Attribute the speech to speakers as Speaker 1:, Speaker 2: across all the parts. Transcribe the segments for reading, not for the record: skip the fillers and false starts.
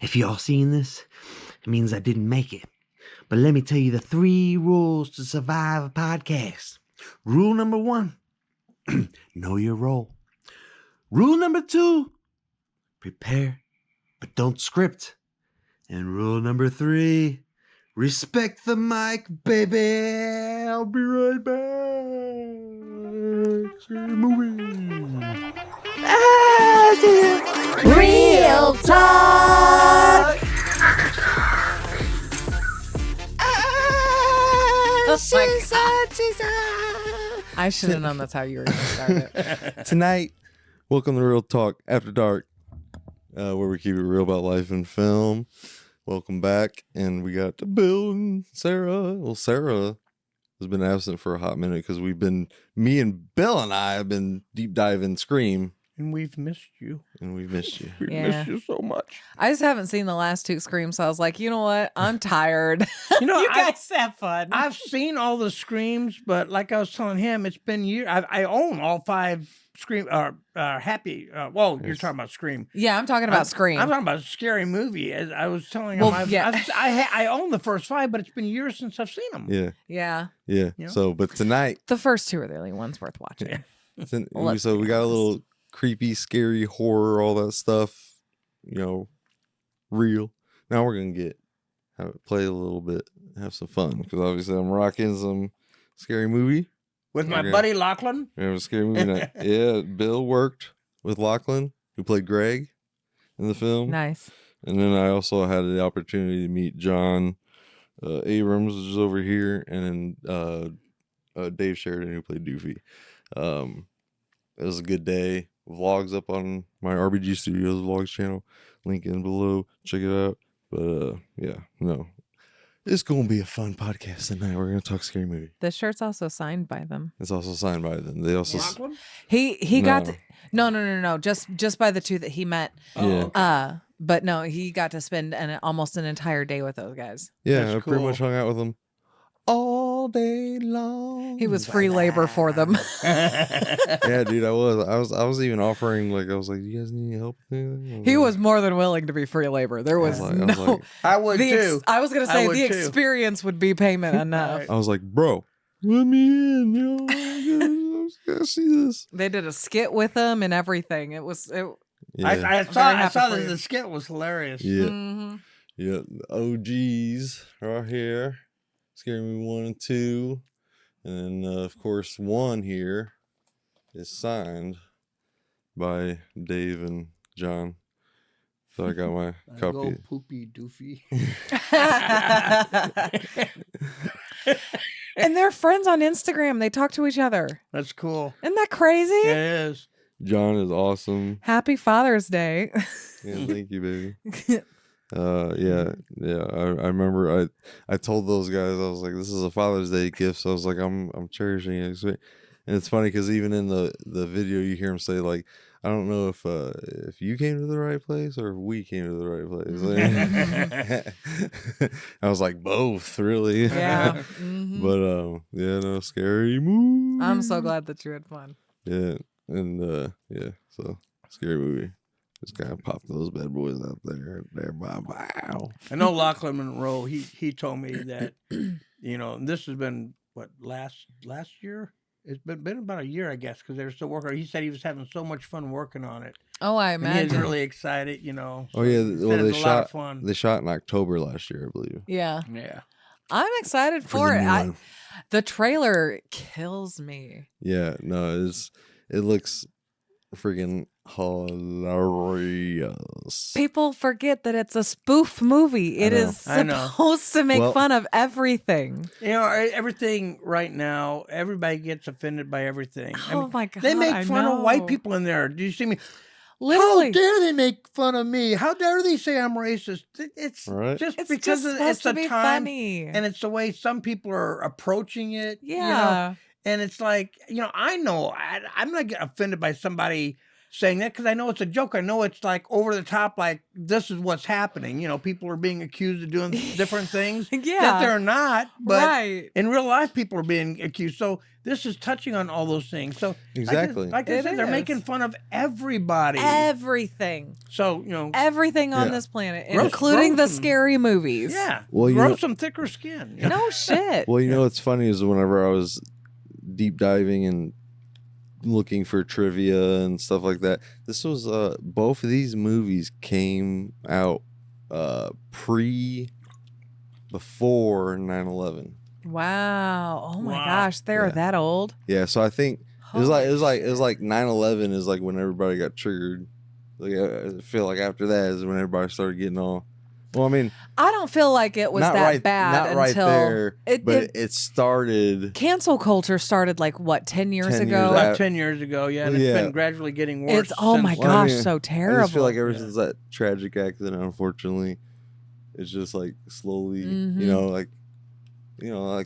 Speaker 1: If y'all seen this, it means I didn't make it. But let me tell you the 3 rules to survive a podcast. Rule number 1, know your role. Rule number 2, prepare, but don't script. And rule number 3, respect the mic, baby. I'll be right back. Movie.
Speaker 2: Real talk.
Speaker 3: I should have known that's how you were going to start it.
Speaker 4: Tonight, welcome to Real Talk After Dark, where we keep it real about life and film. Welcome back, and we got Bill and Sarah. Well, Sarah has been absent for a hot minute because me and Bill and I have been deep diving Scream.
Speaker 5: And we've missed you.
Speaker 4: We missed you
Speaker 5: Missed you so much.
Speaker 3: I just haven't seen the last 2 Screams, so I was like, you know what? I'm tired.
Speaker 5: You know,
Speaker 3: you guys have fun.
Speaker 5: I've seen all the Screams, but like I was telling him, it's been years. I own all 5 Scream. Happy. Well, you're talking about Scream.
Speaker 3: Yeah, I'm talking about Scream.
Speaker 5: I'm talking about a scary movie. As I was telling
Speaker 3: Well,
Speaker 5: him,
Speaker 3: yeah.
Speaker 5: I own the first 5, but it's been years since I've seen them.
Speaker 4: Yeah.
Speaker 3: Yeah.
Speaker 4: Yeah.
Speaker 5: You know?
Speaker 4: So, but tonight,
Speaker 3: The first 2 are the only ones worth watching.
Speaker 5: Yeah.
Speaker 3: Let's
Speaker 4: so
Speaker 3: be
Speaker 4: we got a
Speaker 3: honest.
Speaker 4: little creepy, scary, horror, all that stuff, real. Now we're going to play a little bit, have some fun, because obviously I'm rocking some scary movie.
Speaker 5: With my
Speaker 4: Okay.
Speaker 5: buddy Lachlan.
Speaker 4: We have a scary movie night. Yeah, Bill worked with Lachlan, who played Greg in the film.
Speaker 3: Nice.
Speaker 4: And then I also had the opportunity to meet John Abrams, which is over here, and then Dave Sheridan, who played Doofy. It was a good day. Vlogs up on my RBG Studios vlogs channel. Link in below. Check it out. But it's gonna be a fun podcast tonight. We're gonna talk scary movie.
Speaker 3: The shirt's also signed by them.
Speaker 4: It's also signed by them. They also
Speaker 5: Lachlan?
Speaker 3: He got
Speaker 4: No.
Speaker 3: no. Just by the 2 that he met.
Speaker 4: Yeah.
Speaker 5: Okay.
Speaker 3: But no, he got to spend almost an entire day with those guys.
Speaker 4: Yeah,
Speaker 5: That's
Speaker 4: I pretty
Speaker 5: cool.
Speaker 4: much hung out with them all day long.
Speaker 3: He was free labor for them.
Speaker 4: Yeah, dude, I was even offering, like, I was like, you guys need any help with anything?
Speaker 3: He was more than willing to be free labor. There was
Speaker 4: I was
Speaker 3: no.
Speaker 4: like,
Speaker 5: I would
Speaker 3: the
Speaker 5: too.
Speaker 3: I was gonna
Speaker 5: I
Speaker 3: say
Speaker 5: would
Speaker 3: the
Speaker 5: too.
Speaker 3: experience would be payment enough.
Speaker 5: Right.
Speaker 4: I was like, bro, let me in, I gotta see this.
Speaker 3: They did a skit with him and everything. It was.
Speaker 4: Yeah,
Speaker 5: I
Speaker 3: very
Speaker 5: saw
Speaker 3: happy for
Speaker 5: that
Speaker 3: you.
Speaker 5: the skit was hilarious.
Speaker 4: yeah,
Speaker 3: Mhm.
Speaker 4: yeah. The OGs right here, Scary Movie 1 and 2, and then of course 1 here is signed by Dave and John. So I got my
Speaker 5: Go
Speaker 4: copy.
Speaker 5: poopy doofy.
Speaker 3: And they're friends on Instagram. They talk to each other.
Speaker 5: That's cool.
Speaker 3: Isn't that crazy?
Speaker 5: It is.
Speaker 4: John is awesome.
Speaker 3: Happy Father's Day.
Speaker 4: Yeah, thank you, baby. Yeah. I remember I told those guys, I was like, this is a Father's Day gift, so I was like, I'm cherishing it. And it's funny because even in the video you hear him say, like, I don't know if you came to the right place or if we came to the right place. I was like, both, really.
Speaker 3: Yeah. Mhm.
Speaker 4: But no, scary movie.
Speaker 3: I'm so glad that you had fun.
Speaker 4: Yeah, and so scary movie. Just kind of pop those bad boys out there. Wow.
Speaker 5: I know Lachlan Monroe. He told me that and this has been what last year. It's been about a year, I guess, because they're still working. He said he was having so much fun working on it.
Speaker 3: Oh, I
Speaker 5: And he was
Speaker 3: imagine.
Speaker 5: really excited,
Speaker 4: Oh
Speaker 5: so
Speaker 4: yeah,
Speaker 5: he said
Speaker 4: well
Speaker 5: it's a lot of fun.
Speaker 4: they shot in October last year, I believe.
Speaker 3: Yeah.
Speaker 5: Yeah.
Speaker 3: I'm excited for
Speaker 4: the
Speaker 3: it.
Speaker 4: new one.
Speaker 3: The trailer kills me.
Speaker 4: Yeah, no, it looks freaking hilarious.
Speaker 3: People forget that it's a spoof movie. It
Speaker 4: know.
Speaker 3: is
Speaker 5: I know.
Speaker 3: supposed to make
Speaker 4: Well-
Speaker 3: fun of everything.
Speaker 5: Everything right now, everybody gets offended by everything.
Speaker 3: Oh my God.
Speaker 5: They make
Speaker 3: I
Speaker 5: fun of
Speaker 3: know.
Speaker 5: white people in there. Do you see me?
Speaker 3: Literally.
Speaker 5: How dare they make fun of me? How dare they say I'm racist? It's
Speaker 4: Right.
Speaker 5: just
Speaker 3: It's
Speaker 5: because
Speaker 3: just
Speaker 5: it's
Speaker 3: supposed
Speaker 5: the
Speaker 3: to be
Speaker 5: time
Speaker 3: funny.
Speaker 5: and it's the way some people are approaching it.
Speaker 3: Yeah.
Speaker 5: And it's like, I know I'm not getting offended by somebody saying that because I know it's a joke. I know it's like over the top, like this is what's happening. You know, people are being accused of doing different things
Speaker 3: Yeah.
Speaker 5: that they're not, but
Speaker 3: Right.
Speaker 5: in real life, people are being accused. So this is touching on all those things. So
Speaker 4: Exactly.
Speaker 5: like I
Speaker 3: It
Speaker 5: said, they're
Speaker 3: is.
Speaker 5: making fun of everybody.
Speaker 3: Everything.
Speaker 5: So, you know,
Speaker 3: Everything on
Speaker 4: Yeah.
Speaker 3: this planet,
Speaker 5: Gross-
Speaker 3: including the
Speaker 5: gross and-
Speaker 3: scary movies.
Speaker 5: yeah,
Speaker 4: Well, you
Speaker 5: grow
Speaker 4: know-
Speaker 5: some thicker skin. you know?
Speaker 3: No shit.
Speaker 4: Well, you know what's funny is whenever I was deep diving and looking for trivia and stuff like that, this was both of these movies came out before 9/11.
Speaker 3: Wow. Oh my
Speaker 5: Wow.
Speaker 3: gosh, they're
Speaker 4: Yeah.
Speaker 3: that old.
Speaker 4: Yeah, so I think it was like 9/11 is like when everybody got triggered. Like I feel like after that is when everybody started getting all. Well, I mean,
Speaker 3: I don't feel like it was
Speaker 4: not
Speaker 3: that
Speaker 4: right,
Speaker 3: bad
Speaker 4: not right
Speaker 3: until
Speaker 4: there, but
Speaker 3: it
Speaker 4: it started.
Speaker 3: cancel culture started like what 10 years
Speaker 4: 10
Speaker 3: ago.
Speaker 4: years
Speaker 5: About 10 years ago, yeah, and
Speaker 4: Yeah.
Speaker 5: it's been gradually getting worse.
Speaker 3: It's oh my
Speaker 5: since-
Speaker 4: Well, I
Speaker 3: gosh,
Speaker 4: mean,
Speaker 3: so
Speaker 4: I
Speaker 3: terrible.
Speaker 4: just feel like ever
Speaker 5: Yeah.
Speaker 4: since that tragic accident, unfortunately, it's just like slowly,
Speaker 3: Mhm.
Speaker 4: like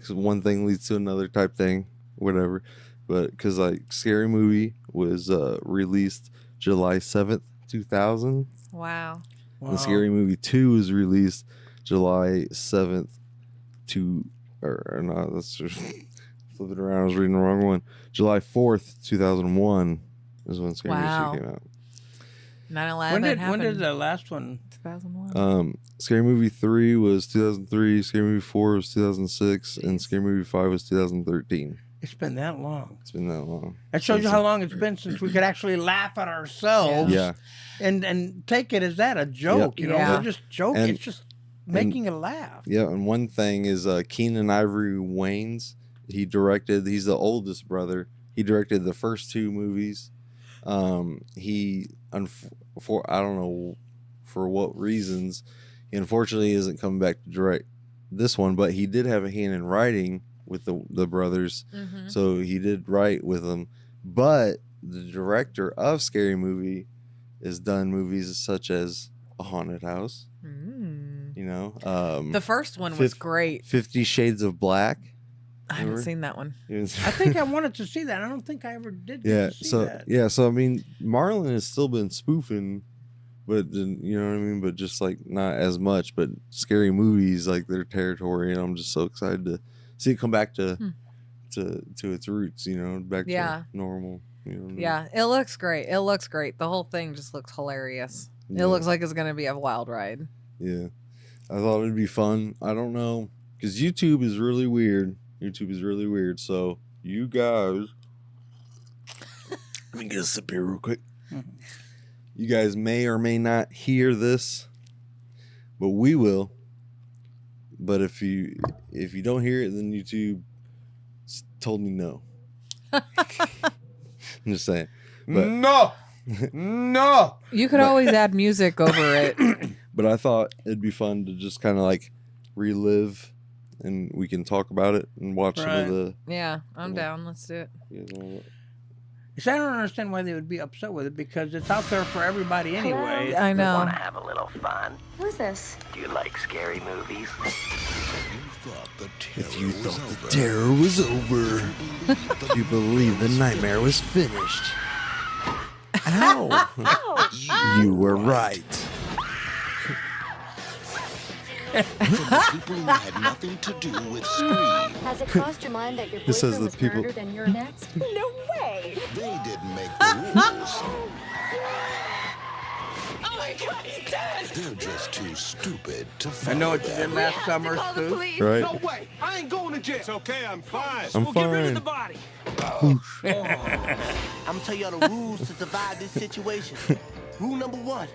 Speaker 4: one thing leads to another type thing, whatever. But because like Scary Movie was released July 7th, 2000.
Speaker 3: Wow.
Speaker 5: Wow.
Speaker 4: And Scary Movie 2 was released July 7th or no, that's just flip it around. I was reading the wrong one. July 4th, 2001 is when Scary
Speaker 3: Wow.
Speaker 4: Movie 2 came out.
Speaker 3: 9/11
Speaker 5: When
Speaker 3: happened.
Speaker 5: did the last one?
Speaker 3: 2001.
Speaker 4: Scary Movie 3 was 2003, Scary Movie 4 was 2006, and Scary Movie 5 was 2013.
Speaker 5: It's been that long.
Speaker 4: It's been that long.
Speaker 5: That shows you
Speaker 4: Since
Speaker 5: how
Speaker 4: it-
Speaker 5: long it's been since we could actually laugh at ourselves
Speaker 4: Yeah.
Speaker 5: and take it as that a joke.
Speaker 4: Yep.
Speaker 5: You know,
Speaker 3: Yeah.
Speaker 5: we're just joking.
Speaker 4: And-
Speaker 5: It's just making a laugh.
Speaker 4: Yeah, and one thing is Keenan Ivory Wayans. He's the oldest brother. He directed the first two movies. He, I don't know for what reasons, he unfortunately isn't coming back to direct this one, but he did have a hand in writing with the brothers.
Speaker 3: Mhm.
Speaker 4: So he did write with them. But the director of Scary Movie has done movies such as A Haunted House,
Speaker 3: Mm.
Speaker 4: the
Speaker 3: The first one was
Speaker 4: Fif-
Speaker 3: great.
Speaker 4: 50 Shades of Black.
Speaker 3: I haven't
Speaker 4: Remember?
Speaker 3: seen that one.
Speaker 5: I think I wanted to see that. I don't think I ever did get
Speaker 4: Yeah,
Speaker 5: to see
Speaker 4: so
Speaker 5: that.
Speaker 4: I mean, Marlon has still been spoofing, but then, you know what I mean. But just like not as much. But Scary Movies, like their territory, and I'm just so excited to see it come back to its roots. Back
Speaker 3: Yeah.
Speaker 4: to normal. You know what I mean?
Speaker 3: Yeah, it looks great. It looks great. The whole thing just looks hilarious.
Speaker 4: Yeah.
Speaker 3: It looks like it's gonna be a wild ride.
Speaker 4: Yeah, I thought it'd be fun. I don't know, because YouTube is really weird. So you guys, let me get a sip here real quick. You guys may or may not hear this, but we will. But if you don't hear it, then YouTube told me no. I'm just saying. But
Speaker 5: No.
Speaker 3: You could always add music over it.
Speaker 4: but I thought it'd be fun to just kind of like relive, and we can talk about it and watch some of the.
Speaker 3: Yeah, I'm down. Let's do it.
Speaker 4: You know,
Speaker 5: You see, I don't understand why they would be upset with it because it's out there for everybody anyway.
Speaker 3: I know.
Speaker 6: Want to have a little fun?
Speaker 2: Who's this?
Speaker 6: Do you like scary movies?
Speaker 1: If you thought the terror was over, you believe the nightmare was finished. Ow! You were right.
Speaker 7: People who had nothing to do with Scream.
Speaker 2: Has it crossed your mind that your
Speaker 4: It says
Speaker 2: boyfriend
Speaker 4: that
Speaker 2: was
Speaker 4: people-
Speaker 2: murdered and you're next? No way!
Speaker 7: They didn't make the rules.
Speaker 2: Oh my God, he's dead!
Speaker 7: They're just too stupid to
Speaker 5: I
Speaker 7: follow
Speaker 5: know what you
Speaker 7: them.
Speaker 5: did last summer, Spoof.
Speaker 4: right?
Speaker 8: No way! I ain't going to jail. It's okay, I'm fine.
Speaker 4: I'm
Speaker 8: Well, get rid
Speaker 4: fine.
Speaker 8: of the body.
Speaker 6: I'm gonna tell y'all the rules to survive this situation. Rule number 1.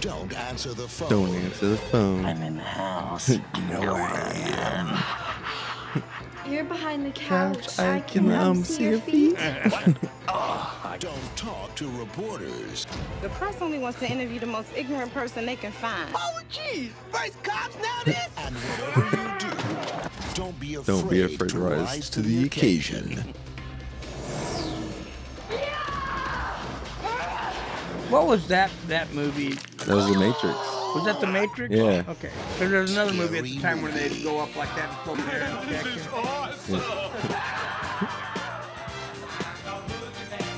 Speaker 7: Don't answer the phone.
Speaker 4: Don't answer the phone.
Speaker 6: I'm in the house.
Speaker 2: You're behind the couch.
Speaker 4: I can see your feet.
Speaker 7: Don't talk to reporters.
Speaker 9: The press only wants to interview the most ignorant person they can find.
Speaker 6: Oh, jeez. First cops, now this.
Speaker 7: And whatever you do, don't be afraid,
Speaker 4: Don't be afraid to rise to the occasion.
Speaker 5: What was that movie?
Speaker 4: That was The Matrix.
Speaker 5: Was that The Matrix?
Speaker 4: Yeah.
Speaker 5: Okay. There's another movie at the time where they'd go up like that and float there and check you.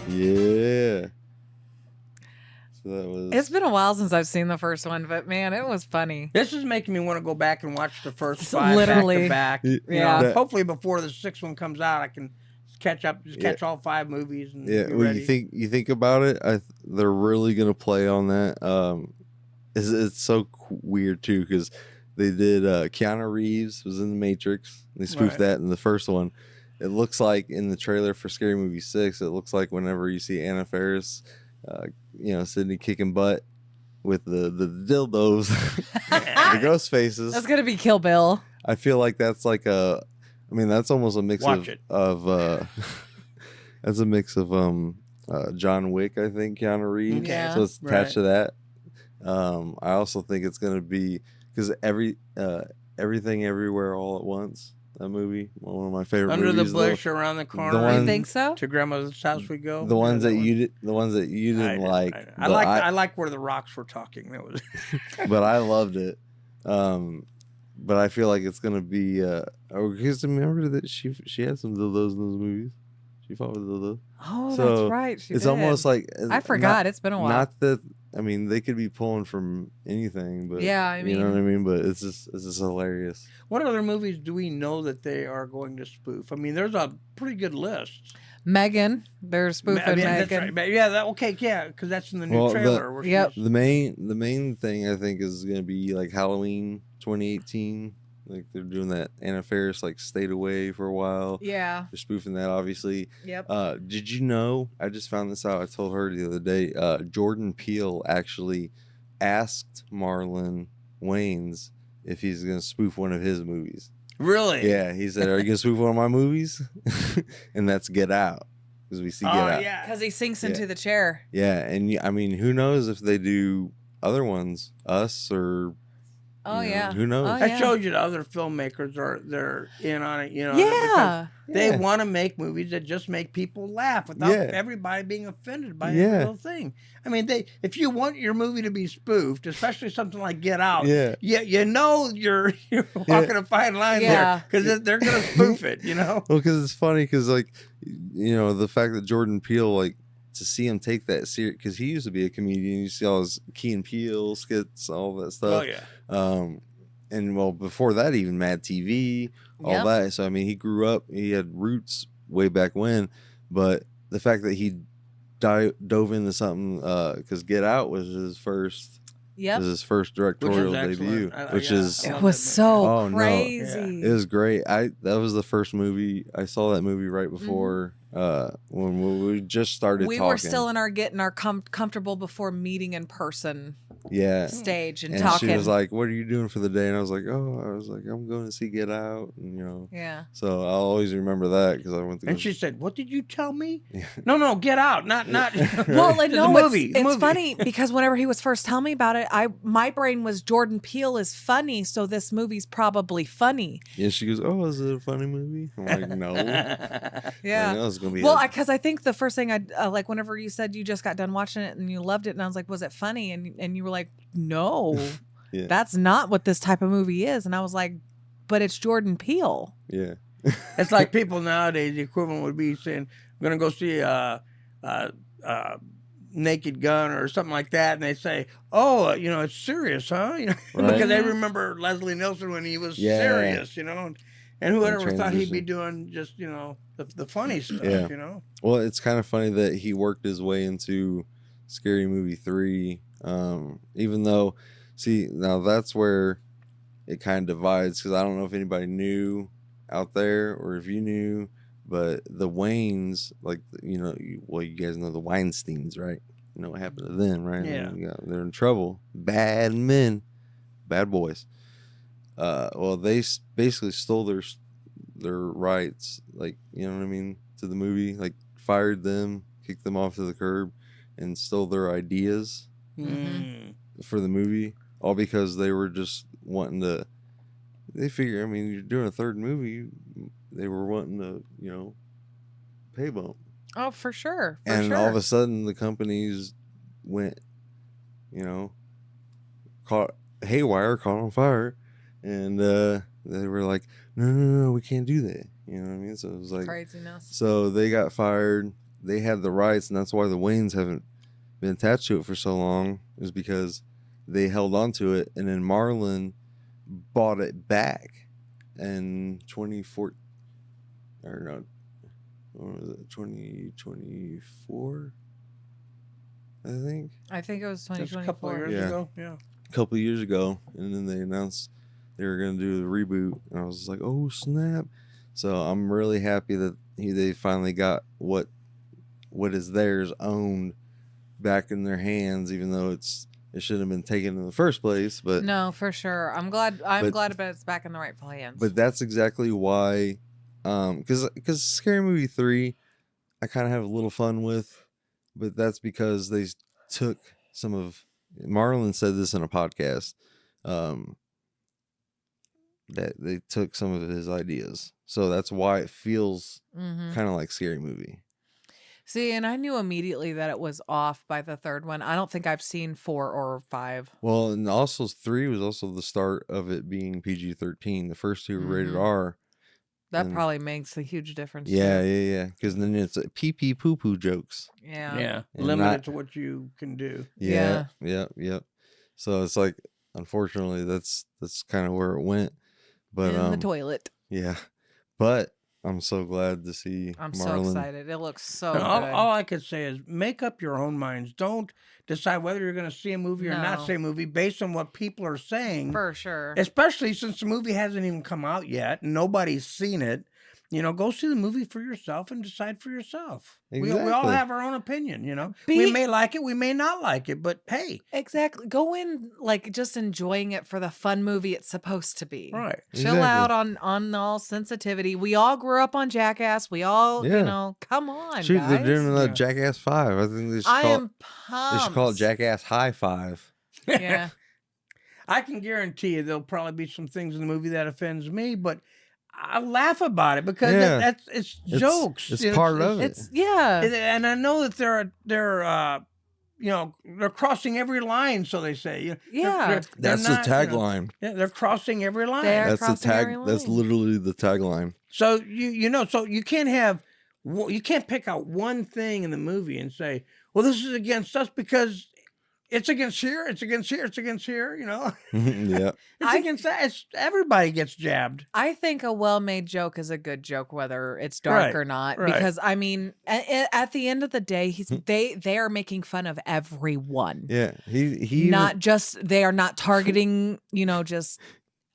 Speaker 4: Yeah. So that was.
Speaker 3: It's been a while since I've seen the first one, but man, it was funny.
Speaker 5: This is making me want to go back and watch the first
Speaker 3: It's
Speaker 5: 5
Speaker 3: literally-
Speaker 5: back to back.
Speaker 3: Yeah.
Speaker 5: Hopefully before the 6th one comes out, I can catch up, just catch all 5 movies and
Speaker 4: Yeah,
Speaker 5: be
Speaker 4: well,
Speaker 5: ready.
Speaker 4: you think about it. They're really gonna play on that. It's so weird too because they did Keanu Reeves was in the Matrix. They spoofed that in the first one. It looks like in the trailer for Scary Movie 6, it looks like whenever you see Anna Faris, Sydney kicking butt with the dildos, the ghost faces.
Speaker 3: That's gonna be Kill Bill.
Speaker 4: I feel like that's like that's almost a mix
Speaker 5: Watch it.
Speaker 4: that's a mix of John Wick, I think, Keanu Reeves.
Speaker 3: Yeah.
Speaker 4: So it's attached to that. I also think it's gonna be because everything everywhere all at once. That movie, one of my favorite
Speaker 5: Under
Speaker 4: movies.
Speaker 5: the bush, around the corner.
Speaker 4: one-
Speaker 3: You think so?
Speaker 5: To grandma's house we go.
Speaker 4: The ones that
Speaker 5: one.
Speaker 4: you did, the ones that you didn't like.
Speaker 5: I
Speaker 4: but
Speaker 5: like. I like where the rocks were talking. That was.
Speaker 4: but I loved it. But I feel like it's gonna be. Because remember that she had some dildos in those movies. She fought with dildos.
Speaker 3: Oh,
Speaker 4: So,
Speaker 3: that's right. She
Speaker 4: It's
Speaker 3: did.
Speaker 4: almost like
Speaker 3: I forgot. It's been a while.
Speaker 4: Not that they could be pulling from anything, but
Speaker 3: Yeah, I
Speaker 4: you know
Speaker 3: mean-
Speaker 4: what I mean. But it's just hilarious.
Speaker 5: What other movies do we know that they are going to spoof? I mean, there's a pretty good list.
Speaker 3: Megan. They're spoofing
Speaker 5: That's
Speaker 3: Megan.
Speaker 5: right. But yeah, because that's in the new
Speaker 4: Well,
Speaker 5: trailer. where
Speaker 3: Yep.
Speaker 5: she's-
Speaker 4: The main thing I think is gonna be like Halloween 2018. Like they're doing that Anna Faris like stayed away for a while.
Speaker 3: Yeah.
Speaker 4: They're spoofing that obviously.
Speaker 3: Yep.
Speaker 4: Did you know? I just found this out. I told her the other day. Jordan Peele actually asked Marlon Wayans if he's gonna spoof one of his movies.
Speaker 5: Really?
Speaker 4: Yeah, he said, "Are you gonna spoof one of my movies?" And that's Get Out, because we see Get Out.
Speaker 5: yeah.
Speaker 3: Because he sinks into the chair.
Speaker 4: Yeah, and I mean, who knows if they do other ones, Us or.
Speaker 3: Oh,
Speaker 4: you know,
Speaker 3: yeah.
Speaker 4: who knows?
Speaker 3: Oh,
Speaker 5: That
Speaker 3: yeah.
Speaker 5: shows you the other filmmakers they're in on it.
Speaker 3: Yeah.
Speaker 5: because they
Speaker 4: Yeah.
Speaker 5: want to make movies that just make people laugh without
Speaker 4: Yeah.
Speaker 5: everybody being offended by
Speaker 4: Yeah.
Speaker 5: every little thing. I mean, if you want your movie to be spoofed, especially something like Get Out,
Speaker 4: Yeah.
Speaker 5: you know you're walking a fine line
Speaker 3: Yeah.
Speaker 5: there because they're gonna spoof it. You know.
Speaker 4: Well, because it's funny, because like, the fact that Jordan Peele, like, to see him take that serious, because he used to be a comedian. You see all his Key and Peele skits, all that stuff.
Speaker 5: Oh yeah.
Speaker 4: And well, before that, even Mad TV, all
Speaker 3: Yep.
Speaker 4: that. So I mean, he grew up. He had roots way back when, but the fact that he dove into something, because Get Out was his first.
Speaker 3: Yep.
Speaker 4: Was his first directorial
Speaker 5: excellent.
Speaker 4: debut, which
Speaker 5: Yeah,
Speaker 4: is
Speaker 5: I
Speaker 3: It
Speaker 5: love
Speaker 3: was
Speaker 5: that
Speaker 3: so
Speaker 4: Oh, no.
Speaker 3: crazy.
Speaker 4: it was great. That was the first movie I saw. That movie right before when we just started.
Speaker 3: We
Speaker 4: talking.
Speaker 3: were still in our getting our comfortable before meeting in person
Speaker 4: yeah.
Speaker 3: stage and
Speaker 4: And
Speaker 3: talking.
Speaker 4: she was like, "What are you doing for the day?" And I was like, I'm going to see Get Out, and
Speaker 3: yeah.
Speaker 4: So I'll always remember that because I went to.
Speaker 5: And she said, "What did you tell me?" No, Get Out, not.
Speaker 3: Well, and
Speaker 5: The
Speaker 3: no,
Speaker 5: movie,
Speaker 3: it's
Speaker 5: the movie.
Speaker 3: funny because whenever he was first telling me about it, my brain was Jordan Peele is funny, so this movie's probably funny.
Speaker 4: Yeah, she goes, "Oh, is it a funny movie?" I'm like, "No."
Speaker 3: Yeah.
Speaker 4: I know it's gonna be.
Speaker 3: Well, because I think the first thing I like whenever you said you just got done watching it and you loved it, and I was like, "Was it funny?" And you were like, "No,
Speaker 4: Yeah.
Speaker 3: that's not what this type of movie is." And I was like, "But it's Jordan Peele."
Speaker 4: Yeah.
Speaker 5: It's like people nowadays, the equivalent would be saying, "I'm going to go see Naked Gun or something like that," and they say, "Oh, it's serious, huh?"
Speaker 4: Right.
Speaker 5: Because they remember Leslie Nielsen when he was
Speaker 4: Yeah.
Speaker 5: serious, and whoever thought he'd be
Speaker 4: transition.
Speaker 5: doing just the funny stuff,
Speaker 4: Yeah. Well, it's kind of funny that he worked his way into Scary Movie 3, even though, see, now that's where it kind of divides, because I don't know if anybody knew out there or if you knew, but the Waynes, like, you guys know the Weinsteins, right? You know what happened to them, right?
Speaker 5: Yeah.
Speaker 4: They're in trouble. Bad men. Bad boys. Well, they basically stole their rights, like, you know what I mean, to the movie, like fired them, kicked them off to the curb, and stole their ideas
Speaker 5: Mm.
Speaker 4: for the movie, all because they were just wanting to. They figure, I mean, you're doing a third movie, they were wanting to, pay bump,
Speaker 3: Oh, for sure.
Speaker 4: and all of a sudden the companies went, caught haywire, caught on fire, and they were like, no, we can't do that. You know what I mean? So it was like
Speaker 3: craziness.
Speaker 4: So they got fired. They had the rights, and that's why the Waynes haven't been attached to it for so long is because they held on to it, and then Marlon bought it back in 2014, or no, what was it, 2024, I think.
Speaker 3: I think it was
Speaker 5: Just a
Speaker 3: 2024.
Speaker 5: couple of years
Speaker 4: Yeah.
Speaker 5: ago. Yeah.
Speaker 4: A couple of years ago, and then they announced they were going to do the reboot, and I was just like, oh snap. So I'm really happy that they finally got what is theirs owned back in their hands, even though it shouldn't have been taken in the first place. But
Speaker 3: No, for sure. I'm glad about it's back in the right hands.
Speaker 4: but that's exactly why, because Scary Movie 3, I kind of have a little fun with, but that's because they took some of, Marlon said this in a podcast, that they took some of his ideas. So that's why it feels kind of like Scary Movie.
Speaker 3: See, and I knew immediately that it was off by the third one. I don't think I've seen 4 or 5.
Speaker 4: Well, and also 3 was also the start of it being PG-13. The first 2 were rated R.
Speaker 3: That
Speaker 4: And-
Speaker 3: probably makes a huge difference.
Speaker 4: Yeah,
Speaker 3: too.
Speaker 4: yeah. Because then it's pee-pee poo-poo jokes.
Speaker 3: Yeah.
Speaker 5: Yeah.
Speaker 4: And
Speaker 5: Limited
Speaker 4: not-
Speaker 5: to what you can do.
Speaker 4: Yeah. So it's like, unfortunately, that's kind of where it went. But
Speaker 3: In the toilet.
Speaker 4: yeah. But I'm so glad to see
Speaker 3: I'm
Speaker 4: Marlon.
Speaker 3: so excited. It looks so
Speaker 5: And all,
Speaker 3: good.
Speaker 5: all I could say is make up your own minds. Don't decide whether you're going to see a movie or not
Speaker 3: No.
Speaker 5: see a movie based on what people are saying.
Speaker 3: For sure.
Speaker 5: Especially since the movie hasn't even come out yet and nobody's seen it. Go see the movie for yourself and decide for yourself. We all
Speaker 4: Exactly.
Speaker 5: have our own opinion,
Speaker 3: Be-
Speaker 5: We may like it, we may not like it, but hey.
Speaker 3: Exactly. Go in like just enjoying it for the fun movie it's supposed to be.
Speaker 5: Right.
Speaker 3: Chill out on all sensitivity. We all grew up on Jackass. We all,
Speaker 4: Yeah.
Speaker 3: come on,
Speaker 4: Shoot,
Speaker 3: guys.
Speaker 4: they're doing that
Speaker 5: Yeah.
Speaker 4: Jackass 5. I think they should
Speaker 3: I
Speaker 4: call
Speaker 3: am
Speaker 4: it,
Speaker 3: pumped.
Speaker 4: they should call it Jackass High 5.
Speaker 3: Yeah.
Speaker 5: I can guarantee you there'll probably be some things in the movie that offends me, but I laugh about it because
Speaker 4: Yeah.
Speaker 5: it's jokes.
Speaker 4: It's part of it.
Speaker 3: It's yeah.
Speaker 5: And I know that they're crossing every line, so they say.
Speaker 3: Yeah.
Speaker 4: That's the tagline.
Speaker 5: They're crossing every line.
Speaker 3: They are
Speaker 4: That's the
Speaker 3: crossing
Speaker 4: tag.
Speaker 3: every
Speaker 4: That's
Speaker 3: line.
Speaker 4: literally the tagline.
Speaker 5: So so you can't you can't pick out one thing in the movie and say, well, this is against us because it's against here, it's against here, it's against here.
Speaker 4: Yeah.
Speaker 5: It's against that. Everybody gets jabbed.
Speaker 3: I think a well-made joke is a good joke, whether it's dark
Speaker 5: Right,
Speaker 3: or not.
Speaker 5: right.
Speaker 3: Because I mean, at the end of the day, they are making fun of everyone.
Speaker 4: Yeah. He
Speaker 3: Not just they are not targeting, just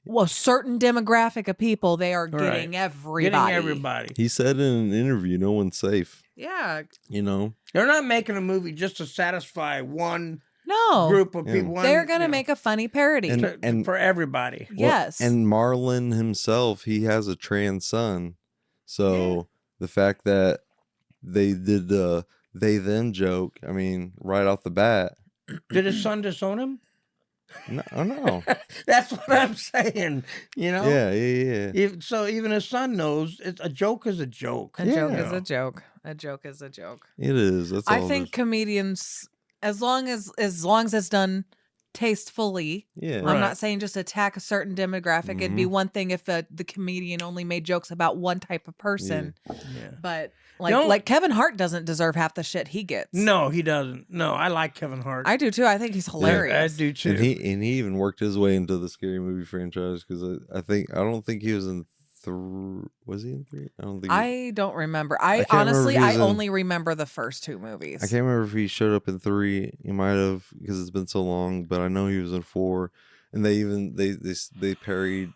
Speaker 3: a certain demographic of people. They are
Speaker 5: Right.
Speaker 3: getting everybody.
Speaker 5: Getting everybody.
Speaker 4: he said in an interview, no one's safe.
Speaker 3: Yeah.
Speaker 5: They're not making a movie just to satisfy one
Speaker 3: No.
Speaker 5: group of
Speaker 4: Yeah.
Speaker 5: people.
Speaker 3: They're gonna make a funny parody.
Speaker 4: And-
Speaker 5: for everybody.
Speaker 3: Yes.
Speaker 4: And Marlon himself, he has a trans son. So the fact that they did the they them joke, I mean, right off the bat.
Speaker 5: Did his son disown him?
Speaker 4: No.
Speaker 5: That's what I'm saying.
Speaker 4: Yeah.
Speaker 5: So even his son knows a joke is a joke.
Speaker 3: a joke
Speaker 4: Yeah.
Speaker 3: is a joke. A joke is a joke.
Speaker 4: It is. That's
Speaker 3: I
Speaker 4: all
Speaker 3: think
Speaker 4: it
Speaker 3: comedians, as long as it's done tastefully.
Speaker 4: is. Yeah.
Speaker 5: Right.
Speaker 3: I'm not saying just attack a certain demographic. It'd be one thing if the comedian only made jokes about one type of person,
Speaker 5: Yeah.
Speaker 3: but
Speaker 5: Don't-
Speaker 3: like Kevin Hart doesn't deserve half the shit he gets.
Speaker 5: No, he doesn't. No, I like Kevin Hart.
Speaker 3: I do too. I think he's hilarious.
Speaker 5: I do too.
Speaker 4: And he even worked his way into the Scary Movie franchise because I don't think he was in was he in 3? I don't think.
Speaker 3: I don't remember.
Speaker 4: I
Speaker 3: I
Speaker 4: can't remember
Speaker 3: honestly,
Speaker 4: if he was
Speaker 3: I
Speaker 4: in-
Speaker 3: only remember the first 2 movies.
Speaker 4: I can't remember if he showed up in 3. He might have because it's been so long, but I know he was in 4. And they even they parodied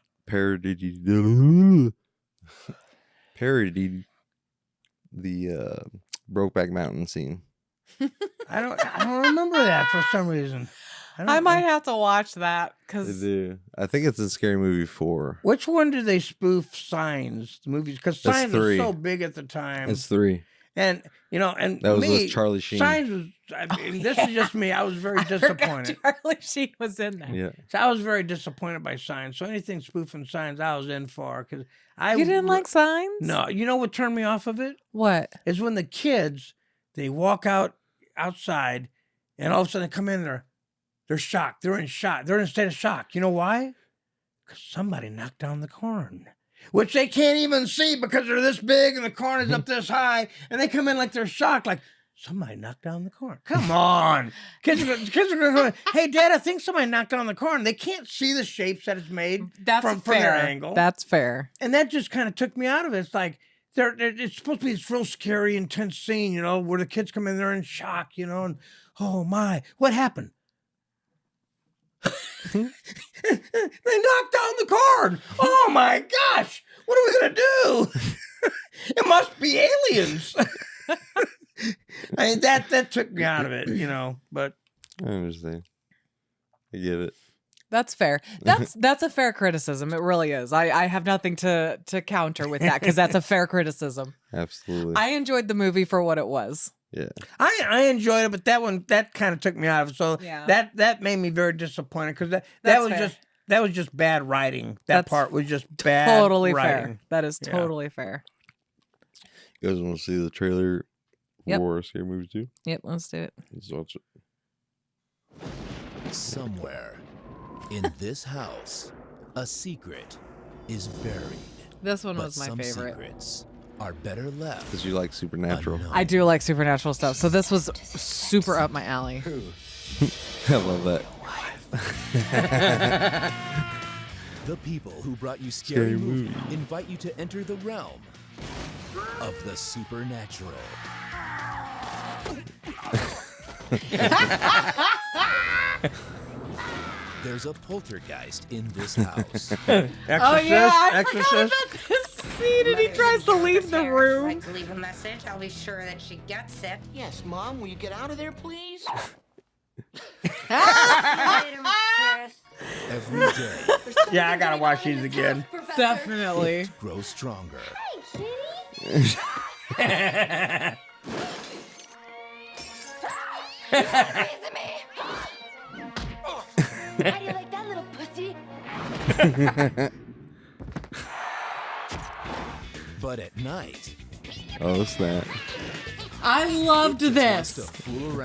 Speaker 4: the Brokeback Mountain scene.
Speaker 5: I don't remember that for some reason.
Speaker 3: I might have to watch that
Speaker 4: They
Speaker 3: because
Speaker 4: do. I think it's in Scary Movie 4.
Speaker 5: Which one did they spoof Signs? The movies because
Speaker 4: That's
Speaker 5: Signs was
Speaker 4: 3.
Speaker 5: so big at the time.
Speaker 4: It's 3.
Speaker 5: And and
Speaker 4: That was
Speaker 5: me,
Speaker 4: with Charlie Sheen.
Speaker 5: Signs was. I mean, this is just me. I was very disappointed.
Speaker 3: Charlie Sheen was in there.
Speaker 4: Yeah.
Speaker 5: So I was very disappointed by Signs. So anything spoofing Signs, I was in for because
Speaker 3: You didn't like Signs?
Speaker 5: No, you know what turned me off of it
Speaker 3: What?
Speaker 5: is when the kids they walk outside, and all of a sudden they come in there, they're shocked. They're in shock. They're in a state of shock. You know why? Because somebody knocked down the corn. Which they can't even see because they're this big and the corn is up this high, and they come in like they're shocked, like somebody knocked down the corn. Come on. Kids are going to go, hey, Dad, I think somebody knocked down the corn. They can't see the shapes that it's made from their angle.
Speaker 3: That's fair.
Speaker 5: And that just kind of took me out of it. It's like, it's supposed to be this real scary, intense scene, you know, where the kids come in there in shock, you know, and oh my, what happened? They knocked down the corn. Oh my gosh, what are we going to do? It must be aliens. I mean, that took me out of it, you know, but.
Speaker 4: I understand. I get it.
Speaker 3: That's fair. That's a fair criticism. It really is. I have nothing to counter with that because that's a fair criticism.
Speaker 4: Absolutely.
Speaker 3: I enjoyed the movie for what it was.
Speaker 4: Yeah.
Speaker 5: I enjoyed it, but that kind of took me out of it. So
Speaker 3: yeah.
Speaker 5: that made me very disappointed because that was just bad writing. That part was just bad
Speaker 3: totally
Speaker 5: writing.
Speaker 3: Fair. That is totally fair.
Speaker 4: You guys want to see the trailer for Scary Movie 2?
Speaker 3: Yep, let's do it.
Speaker 4: Let's watch it.
Speaker 10: Somewhere in this house, a secret is buried.
Speaker 3: This one was my
Speaker 10: some
Speaker 3: favorite.
Speaker 10: Secrets are better left.
Speaker 4: Because you like Supernatural.
Speaker 3: I do like supernatural stuff, so this was super up my alley.
Speaker 4: I love that.
Speaker 10: The people who brought you Scary Movie invite you to enter the realm of the supernatural. There's a poltergeist in this house.
Speaker 3: I forgot about this scene, and he tries to leave the room.
Speaker 11: I'd like to leave a message. I'll be sure that she gets it.
Speaker 6: Yes, Mom, will you get out of there, please?
Speaker 10: Every day.
Speaker 5: Yeah, I gotta watch these again.
Speaker 3: Definitely.
Speaker 10: Grow stronger.
Speaker 2: Hey, how do you like that little pussy?
Speaker 10: But at night.
Speaker 4: Oh, snap.
Speaker 3: I loved this.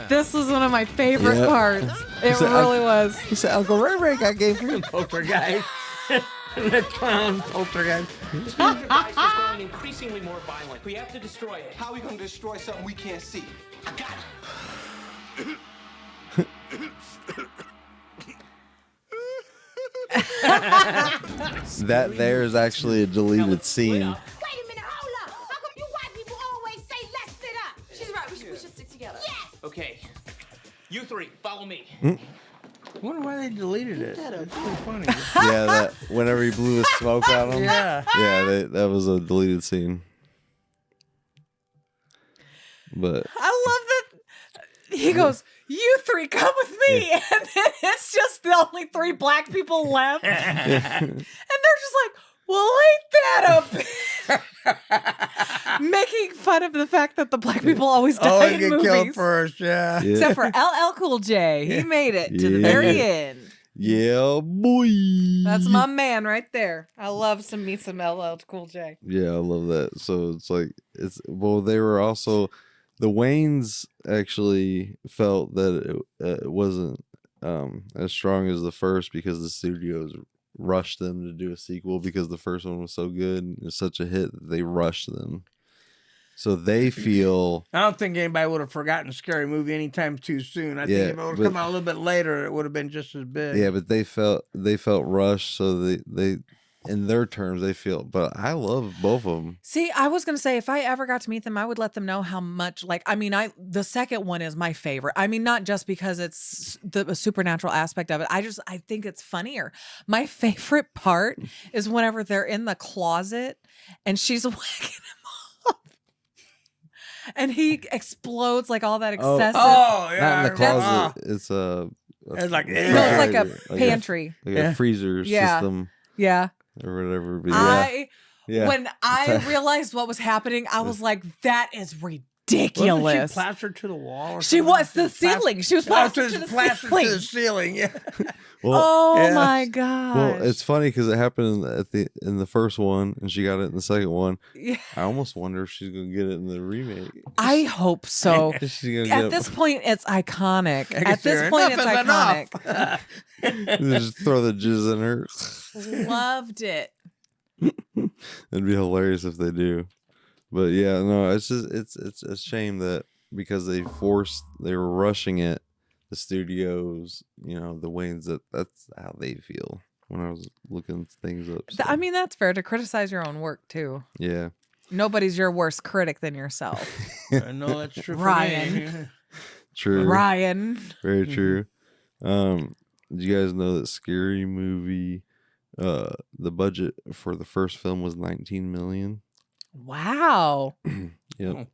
Speaker 3: This was one of my favorite parts. It
Speaker 4: said,
Speaker 3: really was.
Speaker 4: He said, Uncle Ray Ray got gave for you.
Speaker 5: Poltergeist. The clown poltergeist.
Speaker 6: This new device is growing increasingly more violent. We have to destroy it. How are we going to destroy something we can't see? I got it.
Speaker 4: That there is actually a deleted scene.
Speaker 9: Wait a minute, hold up. How come you white people always say let's sit up?
Speaker 2: She's right. We should stick together.
Speaker 9: Yes.
Speaker 6: Okay. You three, follow me.
Speaker 5: I wonder why they deleted it. It's so funny.
Speaker 4: Yeah, that whenever he blew his smoke out on him.
Speaker 5: Yeah.
Speaker 4: Yeah, that was a deleted scene. But
Speaker 3: I love that he goes, "You three come with me," and then it's just the only 3 black people left, and they're just like, "Well, ain't that a bit?" Making fun of the fact that the black people always die in
Speaker 5: get
Speaker 3: movies.
Speaker 5: killed first, yeah.
Speaker 3: Except for LL Cool J, he made it to the very end.
Speaker 4: Yeah, boy.
Speaker 3: That's my man right there. I love some LL Cool J.
Speaker 4: Yeah, I love that. So it's like they were also the Waynes actually felt that it wasn't as strong as the first because the studios rushed them to do a sequel because the first one was so good and it's such a hit that they rushed them. So they feel.
Speaker 5: I don't think anybody would have forgotten Scary Movie anytime too soon. I think if it would have come out a little bit later, it would have been just as big.
Speaker 4: Yeah, but they felt rushed, so they in their terms they feel. But I love both of them.
Speaker 3: See, I was gonna say if I ever got to meet them, I would let them know how much. Like, I mean, the second one is my favorite. I mean, not just because it's the supernatural aspect of it. I think it's funnier. My favorite part is whenever they're in the closet and she's whacking him up, and he explodes like all that excessive.
Speaker 5: Oh yeah,
Speaker 4: not in the closet. It's
Speaker 5: it's like
Speaker 3: it's like a pantry,
Speaker 4: like a freezer system.
Speaker 3: Yeah.
Speaker 4: Or whatever. But when
Speaker 3: I realized what was happening, I was like, that is ridiculous.
Speaker 5: Wasn't she plastered to the wall? Or
Speaker 3: she was the ceiling. She was plastered to the ceiling.
Speaker 5: To the ceiling. Yeah.
Speaker 3: Well, my God.
Speaker 4: Well, it's funny because it happened in the first one, and she got it in the second one.
Speaker 3: Yeah.
Speaker 4: I almost wonder if she's gonna get it in the remake.
Speaker 3: I hope so. At this point, it's iconic. At this point, it's iconic.
Speaker 4: Just throw the jizz in her.
Speaker 3: Loved it.
Speaker 4: It'd be hilarious if they do. But yeah, no, it's just it's a shame that because they were rushing it. The studios, you know, the Wayans, that's how they feel when I was looking things up. So.
Speaker 3: I mean, that's fair to criticize your own work too.
Speaker 4: Yeah.
Speaker 3: Nobody's your worst critic than yourself.
Speaker 5: I know that's true.
Speaker 3: Ryan.
Speaker 5: For me.
Speaker 4: True.
Speaker 3: Ryan.
Speaker 4: Very true. Did you guys know that Scary Movie, the budget for the first film was $19 million?
Speaker 3: Wow.
Speaker 4: Yep.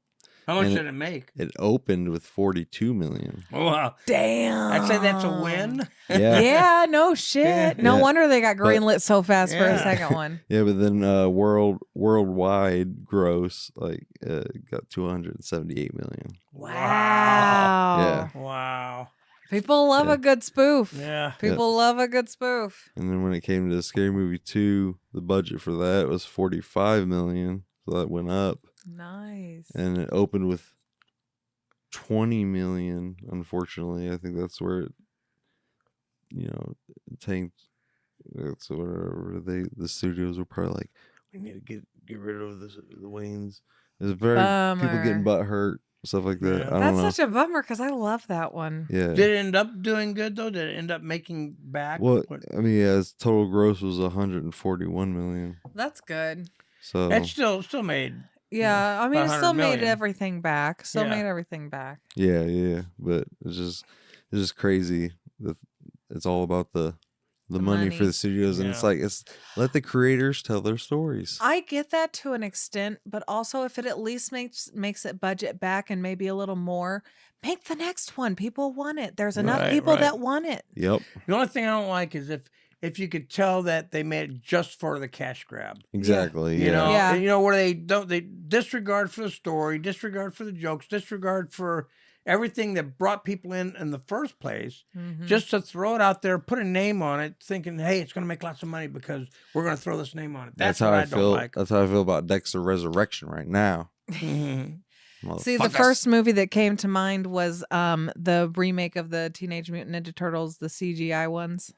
Speaker 5: How much
Speaker 4: And
Speaker 5: did it make?
Speaker 4: It opened with $42 million.
Speaker 5: Oh, wow.
Speaker 3: Damn.
Speaker 5: I'd say that's a win.
Speaker 4: Yeah.
Speaker 3: Yeah, no shit. No
Speaker 4: Yeah.
Speaker 3: wonder they got greenlit so fast for a
Speaker 5: Yeah.
Speaker 3: second one.
Speaker 4: Yeah, but then worldwide gross got $278 million.
Speaker 3: Wow.
Speaker 4: Yeah.
Speaker 5: Wow.
Speaker 3: People love
Speaker 4: Yeah.
Speaker 3: a good spoof.
Speaker 5: Yeah.
Speaker 3: People love a good spoof.
Speaker 4: And then when it came to Scary Movie 2, the budget for that was $45 million. So that went up.
Speaker 3: Nice.
Speaker 4: And it opened with $20 million. Unfortunately, I think that's where it, tanked. That's whatever the studios were probably like, we need to get rid of the Wayans. There's very people getting butt hurt, stuff like that.
Speaker 5: Yeah.
Speaker 4: I don't
Speaker 3: That's
Speaker 4: know.
Speaker 3: such a bummer because I love that one.
Speaker 4: Yeah.
Speaker 5: Did it end up doing good though? Did it end up making back?
Speaker 4: Well, I mean, yeah, its total gross was $141 million.
Speaker 3: That's good.
Speaker 4: So
Speaker 5: It's still made.
Speaker 3: Yeah, I mean, it
Speaker 5: 100
Speaker 3: still made
Speaker 5: million.
Speaker 3: everything back. Still
Speaker 5: Yeah.
Speaker 3: made everything back.
Speaker 4: yeah, but it's just crazy that it's all about the money for
Speaker 3: money.
Speaker 4: the studios, and it's
Speaker 5: Yeah.
Speaker 4: like let the creators tell their stories.
Speaker 3: I get that to an extent, but also if it at least makes it budget back and maybe a little more, make the next one. People want it. There's enough
Speaker 5: Right,
Speaker 3: people
Speaker 5: right.
Speaker 3: that want it.
Speaker 4: Yep,
Speaker 5: The only thing I don't like is if you could tell that they made it just for the cash grab.
Speaker 4: exactly.
Speaker 5: You
Speaker 4: Yeah,
Speaker 5: know,
Speaker 3: Yeah.
Speaker 5: and, where they disregard for the story, disregard for the jokes, disregard for everything that brought people in the first place,
Speaker 3: Mhm.
Speaker 5: just to throw it out there, put a name on it, thinking, hey, it's going to make lots of money because we're going to throw this name on it. That's
Speaker 4: how
Speaker 5: what
Speaker 4: I
Speaker 5: I
Speaker 4: feel.
Speaker 5: don't like.
Speaker 4: That's how I feel about Dexter Resurrection right now.
Speaker 5: Mhm.
Speaker 3: See, the
Speaker 4: Motherfuckers.
Speaker 3: first movie that came to mind was the remake of the Teenage Mutant Ninja Turtles, the CGI ones.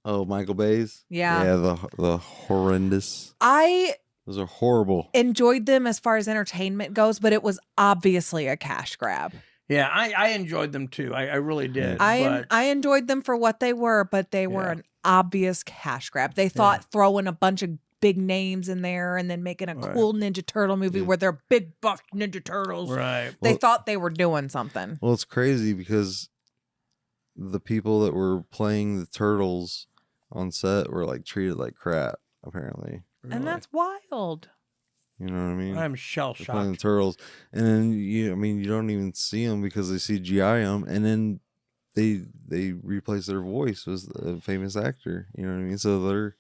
Speaker 4: Oh, Michael Bay's.
Speaker 3: Yeah.
Speaker 4: Yeah, the horrendous.
Speaker 3: I
Speaker 4: Those are horrible.
Speaker 3: enjoyed them as far as entertainment goes, but it was obviously a cash grab.
Speaker 5: Yeah, I enjoyed them too. I really did.
Speaker 3: I
Speaker 5: but
Speaker 3: enjoyed them for what they were, but they were
Speaker 5: Yeah.
Speaker 3: an obvious cash grab. They thought throwing a bunch of big names in there and then making a
Speaker 5: Right.
Speaker 3: cool Ninja Turtle movie where they're big buff Ninja Turtles.
Speaker 5: right.
Speaker 3: They
Speaker 4: Well-
Speaker 3: thought they were doing something.
Speaker 4: Well, it's crazy because the people that were playing the turtles on set were like treated like crap, apparently.
Speaker 3: And that's wild.
Speaker 4: You know what I mean?
Speaker 5: I'm shell
Speaker 4: They're playing the
Speaker 5: shocked.
Speaker 4: turtles, and then you don't even see them because they CGI them, and then they replace their voice with a famous actor. You know what I mean? So they're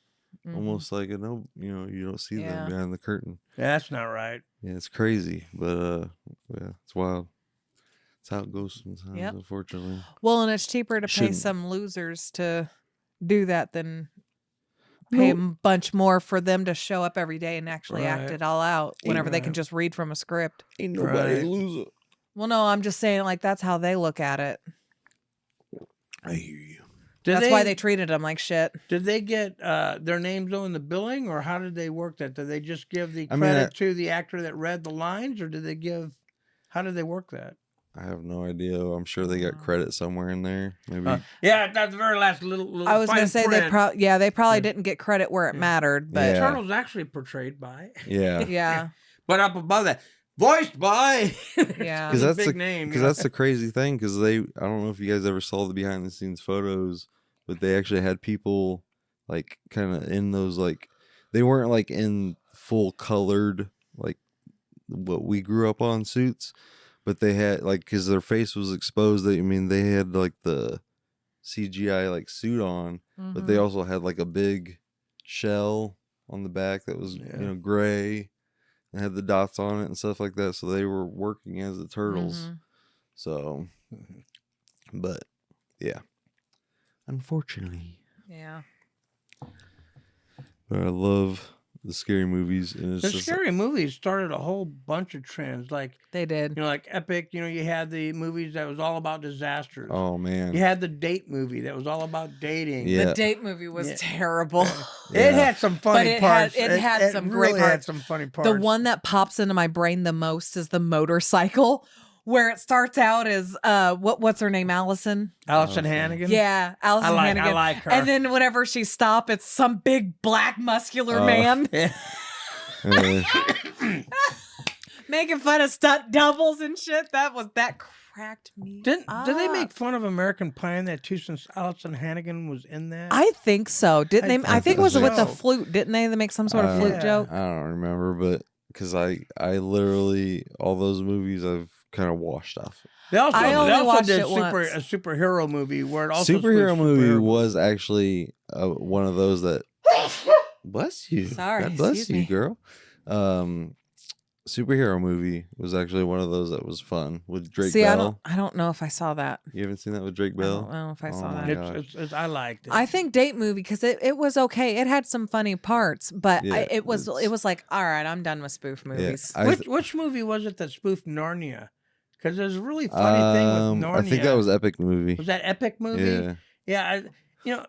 Speaker 4: almost like you don't see
Speaker 3: Yeah.
Speaker 4: them behind the curtain.
Speaker 5: Yeah, that's not right.
Speaker 4: Yeah, it's crazy, but yeah, it's wild. It's how it goes sometimes,
Speaker 3: Yep.
Speaker 4: unfortunately.
Speaker 3: Well, and it's cheaper to pay
Speaker 4: Shouldn't-
Speaker 3: some losers to do that than pay a bunch more for them to show up every day and actually act
Speaker 5: Right.
Speaker 3: it all out whenever they can
Speaker 5: Right.
Speaker 3: just read from a script.
Speaker 4: Ain't nobody
Speaker 5: Right.
Speaker 4: a loser.
Speaker 3: Well, no, I'm just saying like that's how they look at it.
Speaker 4: I hear you.
Speaker 3: That's why they treated them like shit.
Speaker 5: Did they get their names though in the billing, or how did they work that? Did they just give the
Speaker 4: I mean,
Speaker 5: credit to the actor that read the lines, or did they give? How did they work that?
Speaker 4: I have no idea. I'm sure they got credit somewhere in there. Maybe.
Speaker 5: Yeah, that's the very last little.
Speaker 3: I was
Speaker 5: fine
Speaker 3: gonna say they
Speaker 5: print.
Speaker 3: they probably didn't get credit where it mattered, but
Speaker 4: Yeah.
Speaker 5: Turtle's actually portrayed by,
Speaker 4: Yeah.
Speaker 3: yeah,
Speaker 5: but up above that, voiced by.
Speaker 3: yeah.
Speaker 4: Because that's
Speaker 5: big
Speaker 4: the
Speaker 5: name.
Speaker 4: Because that's the crazy thing. Because I don't know if you guys ever saw the behind the scenes photos, but they actually had people like kind of in those like they weren't like in full colored like what we grew up on suits, but they had like because their face was exposed. They had like the CGI like suit on, but they
Speaker 3: Mhm.
Speaker 4: also had like a big shell on the back that was gray and had the dots on it and stuff like that. So they were working as the turtles.
Speaker 3: Mhm.
Speaker 4: So, but yeah, unfortunately,
Speaker 3: Yeah.
Speaker 4: but I love the scary movies, and it's
Speaker 5: The
Speaker 4: just
Speaker 5: scary movies started a whole bunch of trends, like
Speaker 3: They did.
Speaker 5: like Epic. You had the movies that was all about disasters.
Speaker 4: oh man,
Speaker 5: You had the date movie that was all about dating.
Speaker 4: Yeah.
Speaker 3: The date movie was
Speaker 5: Yeah.
Speaker 3: terrible.
Speaker 5: It had some funny
Speaker 3: it
Speaker 5: parts.
Speaker 3: had
Speaker 5: It
Speaker 3: some
Speaker 5: really
Speaker 3: great
Speaker 5: had
Speaker 3: parts.
Speaker 5: some funny parts.
Speaker 3: The one that pops into my brain the most is the motorcycle where it starts out as what's her name, Allison?
Speaker 5: Allison Hannigan.
Speaker 3: Yeah, Allison Hannigan.
Speaker 5: I like her.
Speaker 3: And then whenever she stops, it's some big black muscular man making fun of stunt doubles and shit. That cracked me.
Speaker 5: Did they
Speaker 3: up.
Speaker 5: make fun of American Pie in that too? Since Allison Hannigan was in that,
Speaker 3: I think so. Didn't they? I think it was
Speaker 4: think
Speaker 3: with the
Speaker 5: so.
Speaker 3: flute. Didn't they make some sort of flute
Speaker 5: Yeah.
Speaker 3: joke?
Speaker 4: I don't remember, but because I literally all those movies I've kind of washed off.
Speaker 5: They also,
Speaker 3: I only
Speaker 5: they also
Speaker 3: watched
Speaker 5: did
Speaker 3: it once.
Speaker 5: a superhero movie where it also
Speaker 4: Superhero
Speaker 5: spoofs
Speaker 4: movie
Speaker 5: superhero
Speaker 4: was actually one of those that bless you.
Speaker 3: Sorry,
Speaker 4: God bless
Speaker 3: excuse
Speaker 4: you,
Speaker 3: me.
Speaker 4: girl. Superhero movie was actually one of those that was fun with Drake
Speaker 3: See,
Speaker 4: Bell.
Speaker 3: I don't know if I saw that.
Speaker 4: You haven't seen that with Drake
Speaker 3: I
Speaker 4: Bell?
Speaker 3: don't know if I saw
Speaker 4: Oh
Speaker 3: that.
Speaker 4: my gosh.
Speaker 5: I liked it.
Speaker 3: I think date movie because it was okay. It had some funny parts, but
Speaker 4: Yeah,
Speaker 3: it was like, all right, I'm done with spoof movies.
Speaker 5: Which movie was it that spoofed Narnia? Because there's a really funny thing with Narnia.
Speaker 4: I think that was Epic Movie.
Speaker 5: Was that Epic Movie?
Speaker 4: Yeah.
Speaker 5: Yeah.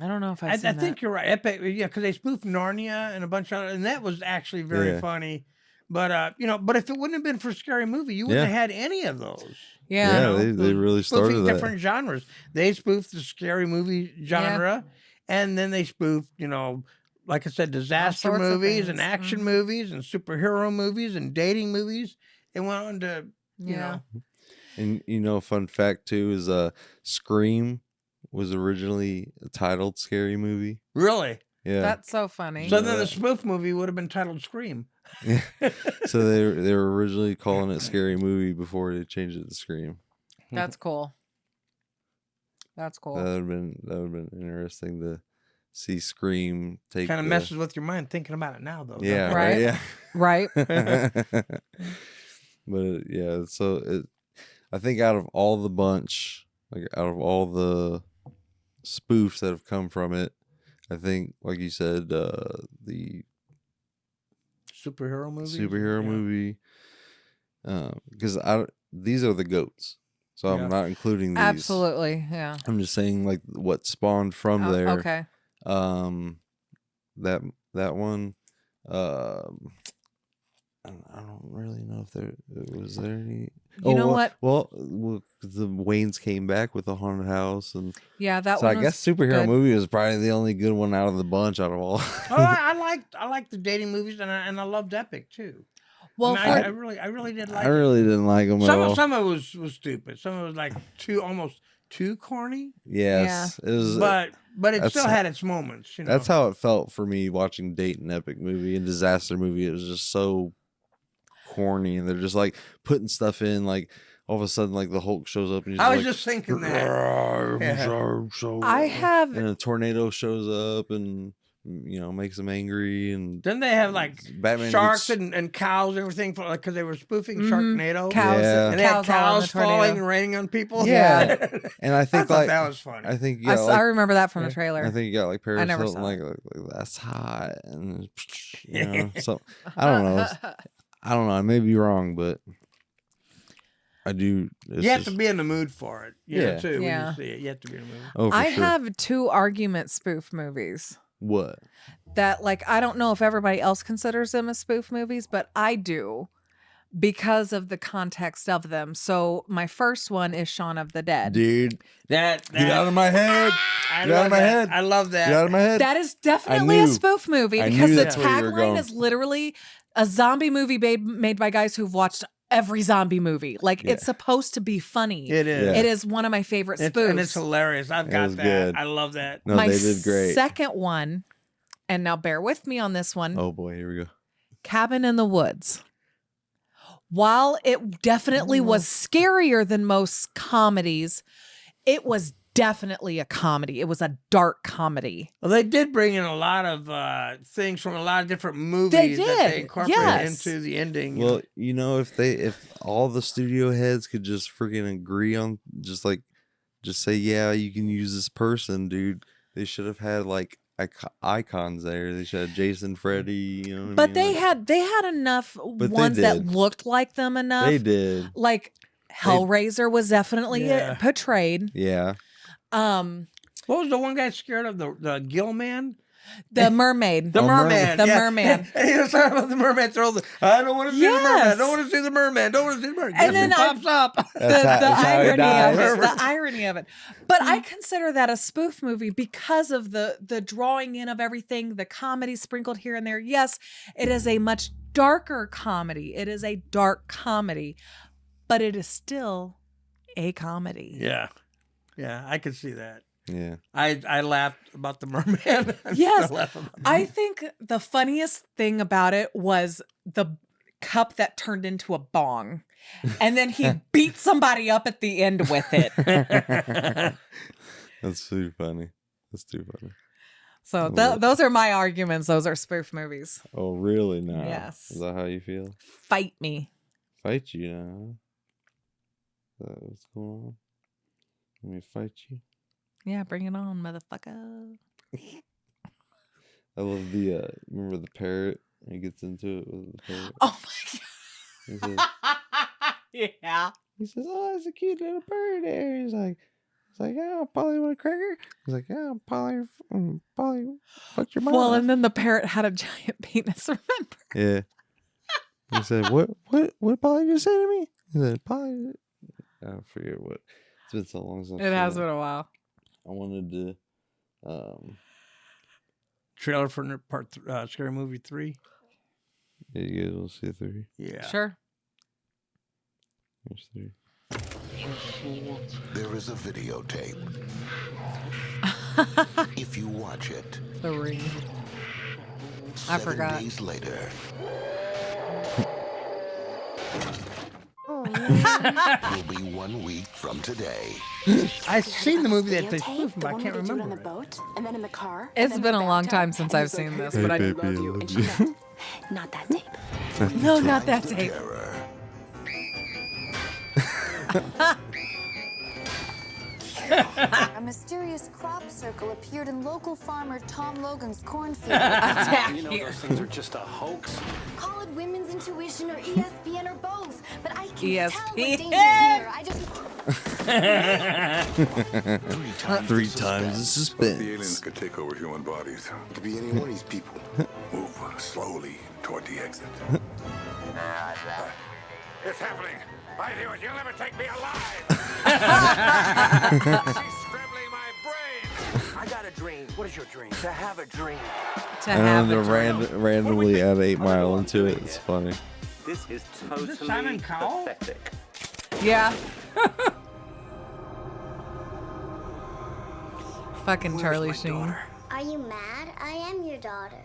Speaker 3: I don't know if I've
Speaker 5: I
Speaker 3: seen
Speaker 5: think you're right. Epic, yeah, because they spoofed Narnia and a bunch of, and that was actually very
Speaker 4: Yeah.
Speaker 5: funny. But but if it wouldn't have been for Scary Movie, you wouldn't
Speaker 4: Yeah.
Speaker 5: have had any of those.
Speaker 3: Yeah.
Speaker 4: Yeah, they really started
Speaker 5: spoofing
Speaker 4: that.
Speaker 5: different genres. They spoofed the Scary Movie genre, and then they spoofed, like I said, disaster
Speaker 3: sorts of
Speaker 5: movies and
Speaker 3: things.
Speaker 5: action movies and superhero movies and dating movies. It went on to,
Speaker 3: Yeah.
Speaker 4: And fun fact too is Scream was originally titled Scary Movie.
Speaker 5: really.
Speaker 4: Yeah.
Speaker 3: That's so funny.
Speaker 5: So then the spoof movie would have been titled Scream.
Speaker 4: So they were originally calling it Scary Movie before they changed it to Scream.
Speaker 3: That's cool. That's cool.
Speaker 4: That would have been interesting to see Scream take
Speaker 5: Kind of
Speaker 4: the-
Speaker 5: messes with your mind thinking about it now, though.
Speaker 4: Yeah,
Speaker 5: doesn't it?
Speaker 3: Right.
Speaker 4: Yeah. But yeah, so I think out of all the bunch, like out of all the spoofs that have come from it, I think, like you said, the
Speaker 5: Superhero movie.
Speaker 4: superhero movie, because these are the goats, so
Speaker 5: Yeah.
Speaker 4: I'm not including these.
Speaker 3: Absolutely. Yeah.
Speaker 4: I'm just saying like what spawned from there.
Speaker 3: Okay.
Speaker 4: That one, I don't really know if there was there any.
Speaker 3: You know what?
Speaker 4: Well, the Waynes came back with the haunted house, and
Speaker 3: Yeah, that
Speaker 4: so
Speaker 3: one
Speaker 4: I guess
Speaker 3: was
Speaker 4: superhero
Speaker 3: good.
Speaker 4: movie was probably the only good one out of the bunch out of all.
Speaker 5: Oh, I liked the dating movies, and I loved Epic too.
Speaker 3: Well,
Speaker 5: I really did like.
Speaker 4: I really didn't like them at all.
Speaker 5: Some of it was stupid. Some of it was like almost too corny.
Speaker 4: Yes, it was.
Speaker 5: But it
Speaker 4: that's-
Speaker 5: still had its moments.
Speaker 4: That's how it felt for me watching Date and Epic movie and Disaster movie. It was just so corny, and they're just like putting stuff in. Like all of a sudden, like the Hulk shows up, and he's
Speaker 5: I was
Speaker 4: like,
Speaker 5: just thinking that. Yeah.
Speaker 3: I have
Speaker 4: and a tornado shows up and makes them angry, and
Speaker 5: Then they have like
Speaker 4: Batman
Speaker 5: sharks
Speaker 4: gets-
Speaker 5: and cows and everything because they were spoofing Sharknado.
Speaker 3: cows.
Speaker 4: Yeah.
Speaker 5: And they had
Speaker 3: Cows all in the
Speaker 5: cows falling
Speaker 3: tornado.
Speaker 5: and raining on people.
Speaker 4: Yeah. And I think
Speaker 5: thought
Speaker 4: like
Speaker 5: that was funny.
Speaker 4: I think
Speaker 3: I remember that from the trailer.
Speaker 4: I think you got like Paris
Speaker 3: never
Speaker 4: Hilton
Speaker 3: saw
Speaker 4: like that's hot, and so I don't know. I don't know. I may be wrong, but I do.
Speaker 5: You have to be in the mood for it.
Speaker 4: Yeah.
Speaker 5: Too.
Speaker 3: Yeah.
Speaker 5: When you see it, you have to be in the mood.
Speaker 4: Oh, for
Speaker 3: I
Speaker 4: sure.
Speaker 3: have 2 argument spoof movies
Speaker 4: What?
Speaker 3: that, like, I don't know if everybody else considers them as spoof movies, but I do because of the context of them. So my first one is Shaun of the Dead.
Speaker 4: Dude,
Speaker 5: That
Speaker 4: get out of my head.
Speaker 5: I
Speaker 4: Get out
Speaker 5: love
Speaker 4: of my
Speaker 5: that.
Speaker 4: head.
Speaker 5: I love that.
Speaker 4: Get out of my head.
Speaker 3: That is definitely a
Speaker 4: knew-
Speaker 3: spoof movie
Speaker 4: I
Speaker 3: because
Speaker 4: knew
Speaker 3: the
Speaker 4: that's where you were
Speaker 3: tagline
Speaker 4: going.
Speaker 3: is literally a zombie movie made by guys who've watched every zombie movie. Like, it's supposed to be funny.
Speaker 5: It is.
Speaker 4: Yeah.
Speaker 3: It is one of my favorite spoofs.
Speaker 5: And it's hilarious. I've
Speaker 4: It
Speaker 5: got
Speaker 4: was
Speaker 5: that.
Speaker 4: good.
Speaker 5: I love that.
Speaker 4: No,
Speaker 3: my
Speaker 4: they did great.
Speaker 3: second one, and now bear with me on this one,
Speaker 4: Oh boy, here we go.
Speaker 3: Cabin in the Woods. While it definitely was scarier than most comedies, it was definitely a comedy. It was a dark comedy.
Speaker 5: Well, they did bring in a lot of things from a lot of different movies
Speaker 3: They
Speaker 5: that
Speaker 3: did,
Speaker 5: they incorporated
Speaker 3: yes.
Speaker 5: into the ending.
Speaker 4: Well, if all the studio heads could just freaking agree on just say, yeah, you can use this person, dude. They should have had like icons there. They should have Jason, Freddy, you know what I
Speaker 3: But
Speaker 4: mean?
Speaker 3: they had enough
Speaker 4: they
Speaker 3: ones that
Speaker 4: did.
Speaker 3: looked like them enough.
Speaker 4: They did.
Speaker 3: Like Hellraiser was definitely
Speaker 5: Yeah.
Speaker 3: portrayed.
Speaker 4: Yeah.
Speaker 5: What was the one guy scared of? The Gill Man?
Speaker 3: The mermaid.
Speaker 5: The merman.
Speaker 3: The
Speaker 5: yeah.
Speaker 3: merman.
Speaker 5: And he was talking about the merman. I don't want to see the merman. I don't want to see the merman. I don't want to see the merman.
Speaker 3: And then
Speaker 5: it pops up.
Speaker 3: The irony of it. But I consider that a spoof movie because of the drawing in of everything, the comedy sprinkled here and there. Yes, it is a much darker comedy. It is a dark comedy, but it is still a comedy.
Speaker 5: Yeah. Yeah, I could see that.
Speaker 4: Yeah.
Speaker 5: I laughed about the merman.
Speaker 3: Yes. I think the funniest thing about it was the cup that turned into a bong. And then he beat somebody up at the end with it.
Speaker 4: That's too funny.
Speaker 3: So those are my arguments. Those are spoof movies.
Speaker 4: Oh, really now?
Speaker 3: Yes.
Speaker 4: Is that how you feel?
Speaker 3: Fight me.
Speaker 4: Fight you now? Is that what's going on? Let me fight you.
Speaker 3: Yeah, bring it on, motherfucker.
Speaker 4: I love the remember the parrot? He gets into it with the parrot.
Speaker 3: Oh my god. Yeah.
Speaker 4: He says, "Oh, there's a cute little bird there." He's like, "Yeah, Polly, want a cracker?" He's like, "Yeah, Polly, what's your mom?"
Speaker 3: Well, and then the parrot had a giant penis. Remember?
Speaker 4: Yeah. He said, "What Polly just say to me?" He said, "Polly." I forget what. It's been so long since.
Speaker 3: It has been a while.
Speaker 4: I wanted to.
Speaker 5: Trailer for Scary Movie 3.
Speaker 4: Yeah, you guys will see 3.
Speaker 5: Yeah.
Speaker 3: Sure.
Speaker 4: There's 3.
Speaker 7: There is a videotape. If you watch it,
Speaker 3: The Ring. I
Speaker 7: 7
Speaker 3: forgot.
Speaker 7: days later, will be 1 week from today.
Speaker 5: I've seen the movie that they spoofed, but I can't remember.
Speaker 2: On the boat, and then in the car.
Speaker 3: It's been a long time since I've seen this, but I
Speaker 4: Hey,
Speaker 3: do
Speaker 4: baby,
Speaker 3: love
Speaker 4: I
Speaker 3: you.
Speaker 4: love you.
Speaker 2: Not that tape.
Speaker 3: No, not that tape.
Speaker 7: Terror.
Speaker 12: A mysterious crop circle appeared in local farmer Tom Logan's cornfield.
Speaker 3: Attack
Speaker 6: You know
Speaker 3: you.
Speaker 6: those things are just a hoax.
Speaker 12: Call it women's intuition or ESPN or both, but I can
Speaker 3: ESPN.
Speaker 12: tell what danger's near. I just...
Speaker 4: 3 times the suspense.
Speaker 8: The aliens could take over human bodies. It could be any one of these people. Move slowly toward the exit. It's happening. I knew it. You'll never take me alive. She's scribbling my brain. I got a dream. What is your dream? To have a dream.
Speaker 4: And then randomly add 8 Mile into it. It's funny.
Speaker 6: This is totally
Speaker 5: Simon Cowell?
Speaker 6: pathetic.
Speaker 3: Yeah. Fucking Charlie Sheen.
Speaker 12: Are you mad? I am your daughter.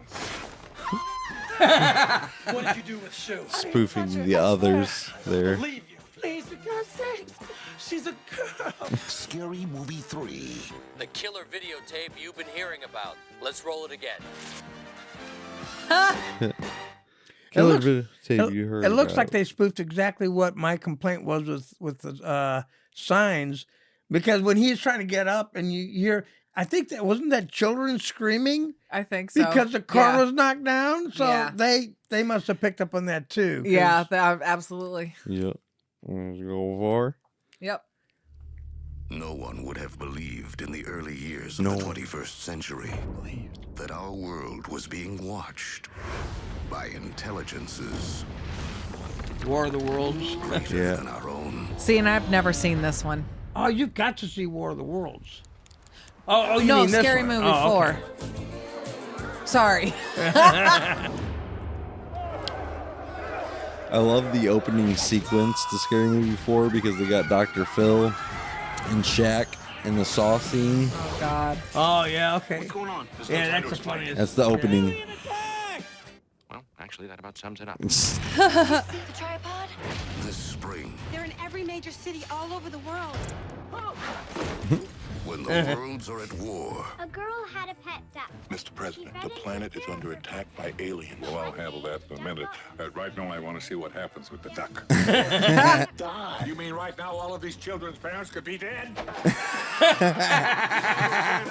Speaker 6: What did you do with Sue?
Speaker 4: Spoofing the others there.
Speaker 6: Leave you. Please, for God's sakes. She's a girl.
Speaker 7: Scary Movie 3.
Speaker 13: The killer videotape you've been hearing about. Let's roll it again.
Speaker 4: Killer videotape you heard.
Speaker 5: It looks
Speaker 4: about.
Speaker 5: like they spoofed exactly what my complaint was with the signs, because when he's trying to get up and you hear, I think that wasn't that children screaming
Speaker 3: I think so.
Speaker 5: because the car
Speaker 3: Yeah.
Speaker 5: was knocked down. So
Speaker 3: Yeah.
Speaker 5: they must have picked up on that too. 'cause-
Speaker 3: Yeah, absolutely.
Speaker 4: Yep. Let's go far.
Speaker 3: Yep.
Speaker 7: No one would have believed in the early years of the 21st century that our world was being watched by intelligences
Speaker 5: War of the Worlds.
Speaker 7: greater than our own.
Speaker 3: See, and I've never seen this one.
Speaker 5: Oh, you've got to see War of the Worlds. Oh, you
Speaker 3: No,
Speaker 5: mean this
Speaker 3: Scary
Speaker 5: one?
Speaker 3: Movie
Speaker 5: Oh,
Speaker 3: 4.
Speaker 5: okay.
Speaker 3: Sorry.
Speaker 4: I love the opening sequence to Scary Movie 4 because they got Dr. Phil and Shaq in the Saw scene.
Speaker 3: Oh, God.
Speaker 5: Oh, yeah, okay.
Speaker 6: What's going on?
Speaker 5: Yeah, that's the funniest.
Speaker 4: That's the opening.
Speaker 13: Well, actually, that about sums it up.
Speaker 12: See the tripod?
Speaker 7: This spring,
Speaker 2: They're in every major city all over the world.
Speaker 7: when the worlds are at war,
Speaker 12: A girl had a pet duck.
Speaker 8: Mr. President, the planet is under attack by aliens. Well, I'll handle that in a minute. Right now, I want to see what happens with the duck. Die. You mean right now all of these children's parents could be dead? That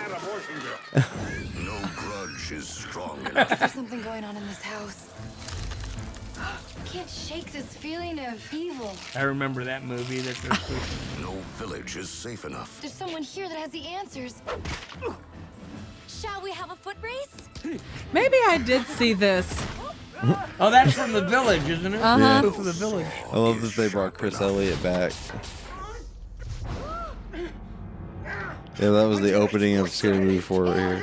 Speaker 8: abortion bill.
Speaker 7: no grudge is strong enough.
Speaker 2: There's something going on in this house. I can't shake this feeling of evil.
Speaker 5: I remember that movie. That they're spoofing.
Speaker 7: No village is safe enough.
Speaker 2: There's someone here that has the answers.
Speaker 12: Shall we have a foot race?
Speaker 3: Maybe I did see this.
Speaker 5: Oh, that's from The Village, isn't it?
Speaker 3: Uh-huh.
Speaker 5: Spoof of The Village.
Speaker 4: I love that they brought Chris Elliott back. Yeah, that was the opening of Scary Movie 4 right here.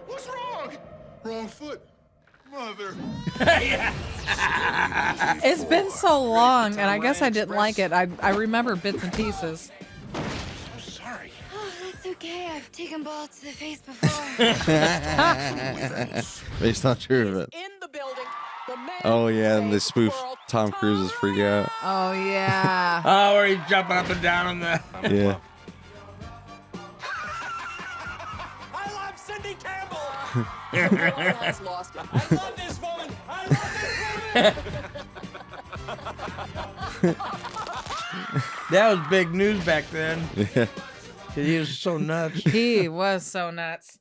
Speaker 8: What's wrong? Wrong foot. Mother.
Speaker 3: It's been so long, and I guess I didn't like it. I remember bits and pieces.
Speaker 8: Sorry.
Speaker 2: Oh, that's okay. I've taken bullets to the face before.
Speaker 4: Based on true of it. Oh yeah, and they spoof Tom Cruise's freak out.
Speaker 3: Oh, yeah.
Speaker 5: Oh, where he's jumping up and down on the...
Speaker 4: Yeah.
Speaker 6: I love Cindy Campbell. I love this woman. I love this woman.
Speaker 5: That was big news back then.
Speaker 4: Yeah.
Speaker 5: 'Cause he was so nuts.
Speaker 3: He was so nuts.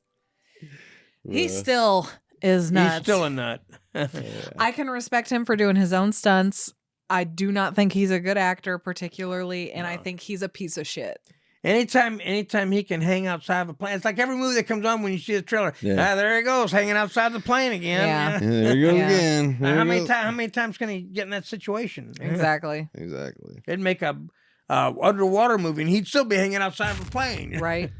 Speaker 3: He still is nuts.
Speaker 5: He's still a nut.
Speaker 3: I can respect him for doing his own stunts. I do not think he's a good actor, particularly, and I think he's a piece of shit.
Speaker 5: Anytime he can hang outside of a plane, it's like every movie that comes on when you see the trailer.
Speaker 4: Yeah.
Speaker 5: There he goes, hanging outside the plane again.
Speaker 3: Yeah.
Speaker 4: There you go again. There
Speaker 5: How
Speaker 4: you
Speaker 5: many
Speaker 4: go.
Speaker 5: how many times can he get in that situation?
Speaker 3: Exactly.
Speaker 4: Exactly.
Speaker 5: It'd make a underwater movie, and he'd still be hanging outside of a plane.
Speaker 3: Right.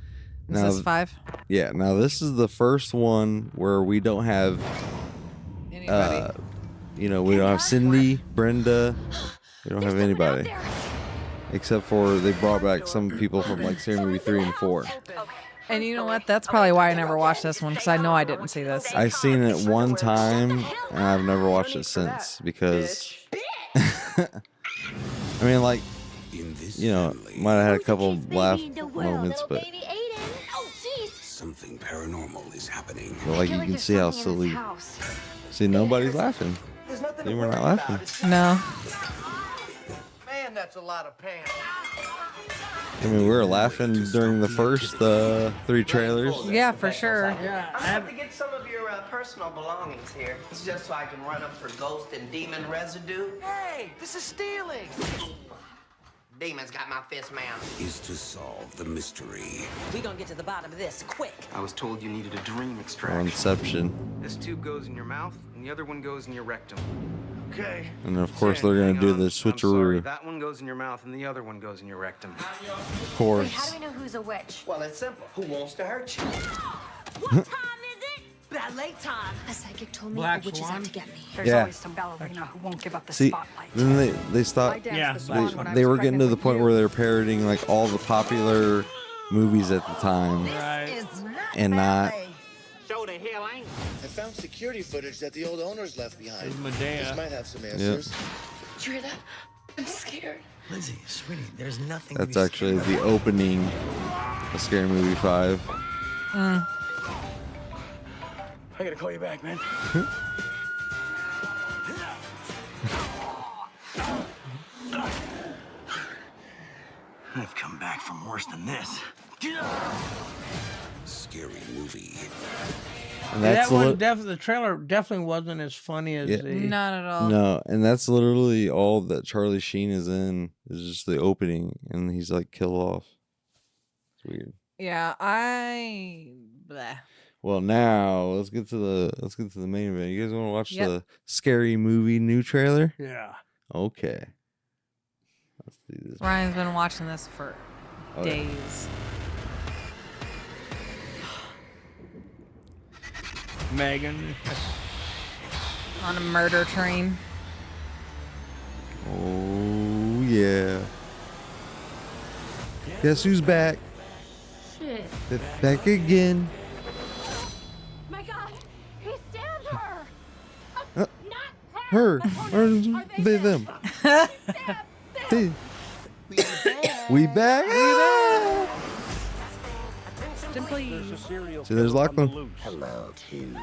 Speaker 3: Is
Speaker 4: Now-
Speaker 3: this 5?
Speaker 4: Yeah. Now this is the first one where we don't have,
Speaker 3: Anybody?
Speaker 4: we don't have Cindy, Brenda. We don't have anybody. Except for they brought back some people from like Scary Movie 3 and 4.
Speaker 3: And you know what? That's probably why I never watched this one, because I know I didn't see this.
Speaker 4: I seen it one time and I've never watched it since because I mean, like, might have had a couple laugh moments, but
Speaker 7: Something paranormal is happening.
Speaker 4: like you can see how silly. See, nobody's laughing. They were not laughing.
Speaker 3: No.
Speaker 6: Man, that's a lot of pants.
Speaker 4: I mean, we were laughing during the first 3 trailers.
Speaker 3: Yeah, for sure.
Speaker 6: Yeah, I have to get some of your personal belongings here. It's just so I can run them for ghost and demon residue. Hey, this is stealing. Demon's got my fist, man.
Speaker 7: Is to solve the mystery.
Speaker 14: We gonna get to the bottom of this quick.
Speaker 15: I was told you needed a dream
Speaker 4: Or
Speaker 15: extraction.
Speaker 4: Inception.
Speaker 15: This tube goes in your mouth, and the other one goes in your rectum.
Speaker 6: Okay.
Speaker 4: And of course, they're going to do the
Speaker 15: I'm sorry,
Speaker 4: switcheroo.
Speaker 15: that one goes in your mouth, and the other one goes in your rectum.
Speaker 4: Of course.
Speaker 2: How do we know who's a witch?
Speaker 6: Well, it's simple. Who wants to hurt you?
Speaker 14: What time is it? Ballet time.
Speaker 2: A psychic told me
Speaker 5: Black
Speaker 2: a witch is
Speaker 5: Swan?
Speaker 2: out to get me.
Speaker 16: There's
Speaker 4: Yeah.
Speaker 16: always some ballerina who won't give up the
Speaker 4: See,
Speaker 16: spotlight.
Speaker 4: then they stopped.
Speaker 5: Yeah,
Speaker 4: They were getting to the point where they're parodying like all the popular movies at the time,
Speaker 5: Right.
Speaker 4: and not.
Speaker 6: Show the hell ain't.
Speaker 17: I found security footage that the old owners left behind.
Speaker 5: It's Medea.
Speaker 17: This might have some
Speaker 4: Yep.
Speaker 17: answers.
Speaker 2: Did you hear that? I'm scared.
Speaker 6: Lindsay, sweetie, there's nothing.
Speaker 4: That's actually the opening of Scary Movie 5.
Speaker 6: I gotta call you back, man. I've come back from worse than this.
Speaker 7: Scary movie.
Speaker 4: And
Speaker 5: That
Speaker 4: that's
Speaker 5: one, the trailer definitely wasn't as funny as
Speaker 4: Yeah.
Speaker 5: the.
Speaker 3: Not at all.
Speaker 4: no, and that's literally all that Charlie Sheen is in. Is just the opening, and he's like killed off. It's weird.
Speaker 3: Yeah, Bleh.
Speaker 4: Well, now let's get to the main event. You guys want to watch
Speaker 3: Yep.
Speaker 4: the Scary Movie new trailer?
Speaker 5: Yeah.
Speaker 4: Okay. Let's do this.
Speaker 3: Ryan's been watching this for
Speaker 4: Oh, yeah.
Speaker 3: days.
Speaker 5: Megan.
Speaker 3: On a murder train.
Speaker 4: Oh yeah. Guess who's back?
Speaker 2: Shit.
Speaker 4: They're back again.
Speaker 2: My God, he stabbed her.
Speaker 4: Her. Or they them. They. We back. Ah! See, there's Lachlan.
Speaker 2: Hello, Tuesday.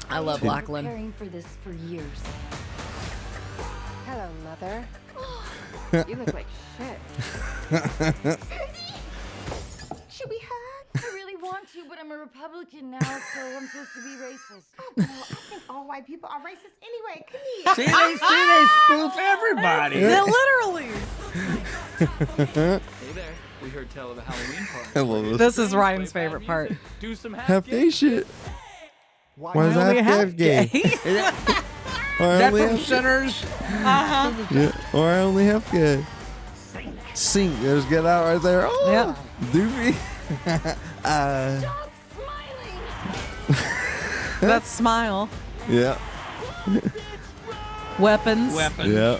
Speaker 3: I love Lachlan.
Speaker 2: Preparing for this for years. Hello, Mother. You look like shit. Should we hug? I really want to, but I'm a Republican now, so I'm supposed to be racist.
Speaker 9: Oh, well, I think all white people are racist anyway. Come here.
Speaker 5: They spoof everybody.
Speaker 3: Literally.
Speaker 15: Hey there. We heard
Speaker 16: tell of a Halloween party.
Speaker 4: I love this.
Speaker 3: This is Ryan's favorite part.
Speaker 16: Do some
Speaker 4: Half gay shit. Why is
Speaker 3: only
Speaker 4: half
Speaker 3: half
Speaker 4: gay? Or I
Speaker 5: That
Speaker 4: only
Speaker 5: from
Speaker 4: have
Speaker 5: Sinners?
Speaker 3: Uh-huh.
Speaker 4: yeah. Or I only have gay. Sink. There's Get Out right there. Oh,
Speaker 3: Yeah.
Speaker 4: Doofy.
Speaker 3: That smile.
Speaker 4: Yeah.
Speaker 3: Weapons.
Speaker 4: Yeah.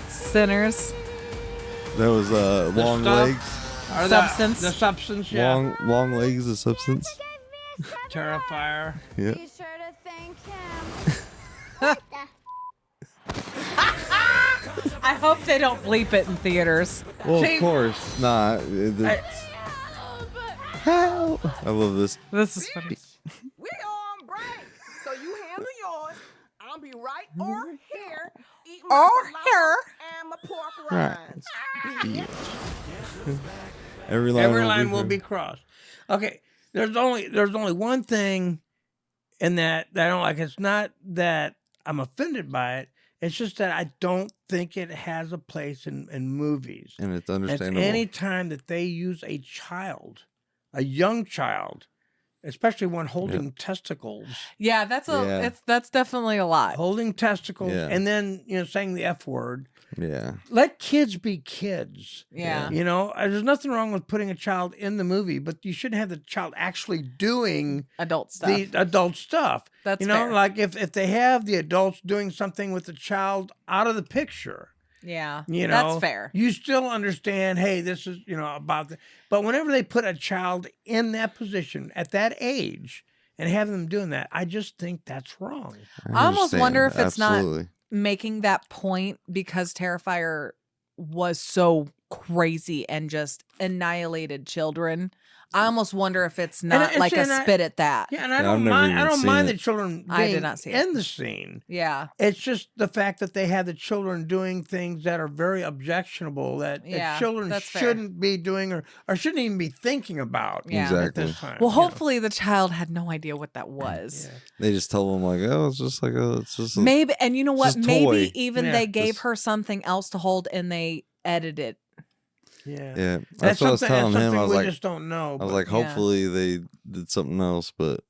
Speaker 3: Sinners.
Speaker 4: That was long
Speaker 5: stuff.
Speaker 4: legs.
Speaker 5: Or
Speaker 3: Substance.
Speaker 5: The substance, yeah.
Speaker 4: Long legs of substance.
Speaker 5: Terrifier.
Speaker 4: Yeah.
Speaker 12: Be sure to thank him.
Speaker 3: I hope they don't bleep it in theaters.
Speaker 4: Well,
Speaker 5: See-
Speaker 4: of course not. Help! I love this.
Speaker 3: This is funny.
Speaker 14: We on break, so you handle yours. I'll be right over here eating my salami and my pork rinds. Bitch.
Speaker 4: Every
Speaker 5: line will be crossed. Okay, there's only one thing in that I don't like. It's not that I'm offended by it. It's just that I don't think it has a place in movies.
Speaker 4: And it's
Speaker 5: And
Speaker 4: understandable.
Speaker 5: any time that they use a child, a young child, especially one holding testicles,
Speaker 3: Yeah, that's definitely a lot.
Speaker 5: holding testicles,
Speaker 4: Yeah.
Speaker 5: and then saying the F word.
Speaker 4: Yeah.
Speaker 5: Let kids be kids.
Speaker 3: Yeah.
Speaker 5: There's nothing wrong with putting a child in the movie, but you shouldn't have the child actually doing
Speaker 3: Adult stuff.
Speaker 5: the adult stuff.
Speaker 3: That's fair.
Speaker 5: Like if they have the adults doing something with the child out of the picture,
Speaker 3: Yeah.
Speaker 5: you know,
Speaker 3: That's fair.
Speaker 5: You still understand, hey, this is, about the, but whenever they put a child in that position at that age and have them doing that, I just think that's wrong.
Speaker 3: I almost wonder if it's
Speaker 4: Absolutely.
Speaker 3: not making that point because Terrifier was so crazy and just annihilated children. I almost wonder if it's not like a spit at that.
Speaker 5: Yeah, and I
Speaker 4: Yeah, I've
Speaker 5: don't
Speaker 4: never
Speaker 5: mind.
Speaker 4: even
Speaker 5: I don't
Speaker 4: seen
Speaker 5: mind
Speaker 4: it.
Speaker 5: the children being
Speaker 3: I did not see it.
Speaker 5: in the scene.
Speaker 3: Yeah.
Speaker 5: It's just the fact that they have the children doing things that are very objectionable that
Speaker 3: Yeah,
Speaker 5: children
Speaker 3: that's fair.
Speaker 5: shouldn't be doing or shouldn't even be thinking about.
Speaker 3: Yeah.
Speaker 5: At this time.
Speaker 3: Well, hopefully the child had no idea what that was.
Speaker 4: They just tell them like, oh, it's just like it's just a,
Speaker 3: Maybe, and you know what?
Speaker 4: just
Speaker 3: Maybe
Speaker 4: toy.
Speaker 3: even
Speaker 5: Yeah.
Speaker 3: they gave
Speaker 4: Just-
Speaker 3: her something else to hold and they edited.
Speaker 5: Yeah.
Speaker 4: Yeah.
Speaker 5: That's
Speaker 4: That's what I was
Speaker 5: something-
Speaker 4: telling
Speaker 5: that's
Speaker 4: him. I
Speaker 5: something
Speaker 4: was
Speaker 5: we
Speaker 4: like,
Speaker 5: just don't know,
Speaker 4: I was
Speaker 5: but-
Speaker 4: like,
Speaker 3: Yeah.
Speaker 4: hopefully they did something else, but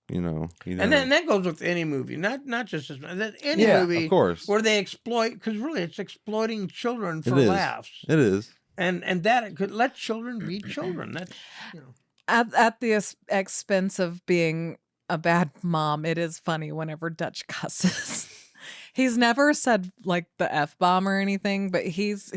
Speaker 4: you
Speaker 5: And
Speaker 4: never-
Speaker 5: that goes with any movie, not just this. Any
Speaker 4: Yeah,
Speaker 5: movie,
Speaker 4: of course.
Speaker 5: where they exploit, because really it's exploiting children
Speaker 4: It
Speaker 5: for
Speaker 4: is.
Speaker 5: laughs,
Speaker 4: It is.
Speaker 5: and that it could let children be children. That's
Speaker 3: At the expense of being a bad mom, it is funny whenever Dutch cusses. He's never said like the F bomb or anything, but he's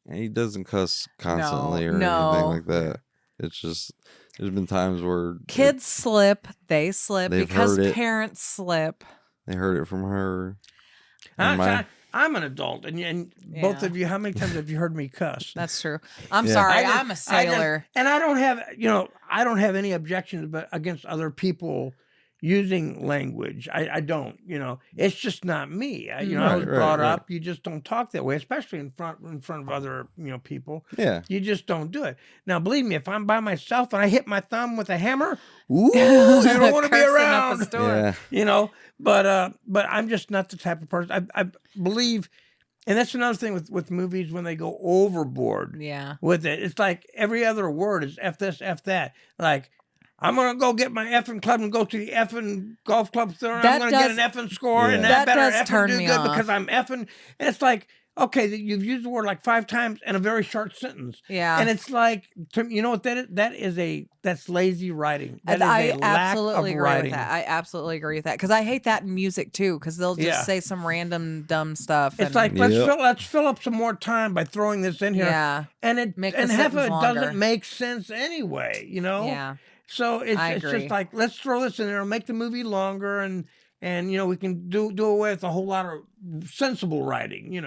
Speaker 4: And he doesn't cuss constantly or
Speaker 3: no.
Speaker 4: anything like that. It's just there's been times where
Speaker 3: kids slip, they slip
Speaker 4: They've
Speaker 3: because
Speaker 4: heard it.
Speaker 3: parents slip.
Speaker 4: they heard it from her. And
Speaker 5: I'm an adult, and both
Speaker 3: Yeah.
Speaker 5: of you. How many times have you heard me cuss?
Speaker 3: That's true. I'm
Speaker 4: Yeah.
Speaker 3: sorry,
Speaker 5: I just-
Speaker 3: I'm a sailor.
Speaker 5: and I don't have any objections, but against other people using language, I don't. It's just not me. I was
Speaker 4: Right,
Speaker 5: brought
Speaker 4: right.
Speaker 5: up. You just don't talk that way, especially in front of other people.
Speaker 4: Yeah.
Speaker 5: You just don't do it. Now, believe me, if I'm by myself and I hit my thumb with a hammer, ooh, you don't want to be
Speaker 3: Cursing up a
Speaker 5: around.
Speaker 3: storm.
Speaker 4: Yeah.
Speaker 5: But I'm just not the type of person. I believe, and that's another thing with movies when they go overboard
Speaker 3: Yeah.
Speaker 5: with it. It's like every other word is F this, F that. Like, I'm going to go get my effing club and go to the effing golf club store. And
Speaker 3: That
Speaker 5: I'm going to get
Speaker 3: does-
Speaker 5: an effing score. And
Speaker 3: That
Speaker 5: that better
Speaker 3: does
Speaker 5: effing
Speaker 3: turn
Speaker 5: do
Speaker 3: me
Speaker 5: good
Speaker 3: off.
Speaker 5: because I'm effing. And it's like, okay, you've used the word like 5 times in a very short sentence.
Speaker 3: Yeah.
Speaker 5: And it's like, you know what that is? That's lazy writing. That is
Speaker 3: I
Speaker 5: a lack
Speaker 3: absolutely
Speaker 5: of
Speaker 3: agree
Speaker 5: writing.
Speaker 3: with that. I absolutely agree with that because I hate that in music too. Because they'll just
Speaker 5: Yeah.
Speaker 3: say some random dumb stuff.
Speaker 5: It's
Speaker 3: and-
Speaker 5: like
Speaker 4: Yep.
Speaker 5: let's fill up some more time by throwing this in here.
Speaker 3: Yeah.
Speaker 5: And
Speaker 3: Make the
Speaker 5: half of it
Speaker 3: sentence longer.
Speaker 5: doesn't make sense anyway,
Speaker 3: Yeah.
Speaker 5: So it's
Speaker 3: I
Speaker 5: just
Speaker 3: agree.
Speaker 5: like let's throw this in there and make the movie longer and we can do away with a whole lot of sensible writing,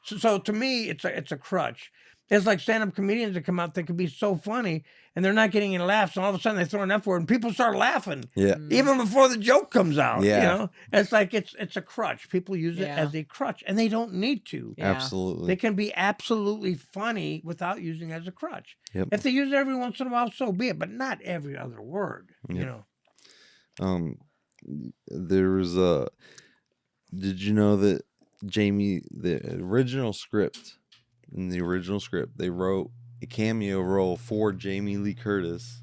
Speaker 5: So to me it's a crutch. It's like stand-up comedians that come out that could be so funny and they're not getting any laughs, and all of a sudden they throw an F word and people start laughing.
Speaker 4: Yeah.
Speaker 5: Even before the joke comes out.
Speaker 4: Yeah.
Speaker 5: It's like it's a crutch. People use it
Speaker 3: Yeah.
Speaker 5: as a crutch, and they don't need to.
Speaker 3: Yeah.
Speaker 4: Absolutely.
Speaker 5: They can be absolutely funny without using it as a crutch.
Speaker 4: Yep.
Speaker 5: If they use it every once in a while, so be it, but not every other word.
Speaker 4: Yep. There was did you know that Jamie, the original script, they wrote cameo role for Jamie Lee Curtis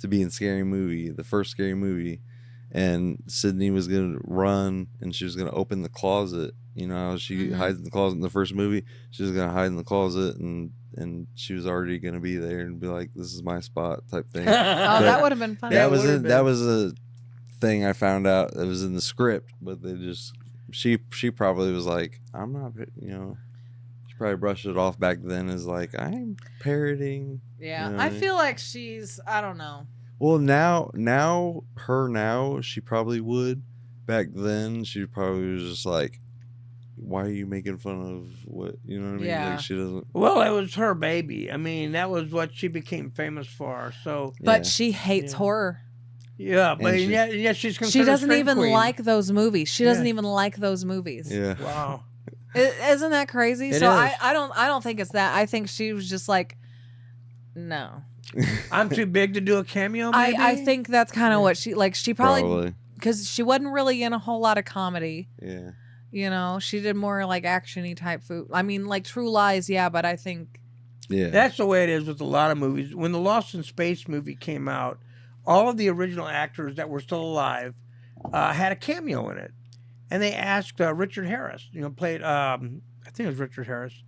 Speaker 4: to be in Scary Movie, the first Scary Movie. And Sydney was going to run and she was going to open the closet. You know how she hides in the closet in the first movie? She was going to hide in the closet and she was already going to be there and be like, this is my spot type thing.
Speaker 3: That would have been funny.
Speaker 4: That was a thing I found out that was in the script, but they just, she probably was like, I'm not, you know, she probably brushed it off back then as like, I'm parodying.
Speaker 3: Yeah.
Speaker 4: You know
Speaker 3: I
Speaker 4: what mean?
Speaker 3: feel like she's, I don't know.
Speaker 4: Well, now, she probably would. Back then, she probably was just like, why are you making fun of what, you know what I mean?
Speaker 3: Yeah.
Speaker 4: Like, she doesn't.
Speaker 5: Well, it was her baby. I mean, that was what she became famous for. So,
Speaker 3: But she hates horror.
Speaker 5: Yeah, but yet she's considered
Speaker 3: She doesn't
Speaker 5: scream
Speaker 3: even
Speaker 5: queen.
Speaker 3: like those movies. She doesn't even like those movies.
Speaker 4: Yeah.
Speaker 5: Wow.
Speaker 3: Isn't that crazy?
Speaker 5: It
Speaker 3: So
Speaker 5: is.
Speaker 3: I don't think it's that. I think she was just like, no.
Speaker 5: I'm too big to do a cameo, maybe?
Speaker 3: I think that's kind of what she probably because she wasn't really in a whole lot of comedy.
Speaker 4: Yeah.
Speaker 3: You know, she did more like action-y type food. I mean, like True Lies, yeah, but I think
Speaker 5: That's the way it is with a lot of movies. When the Lost in Space movie came out, all of the original actors that were still alive had a cameo in it. And they asked Richard Harris, played, I think it was Richard Harris,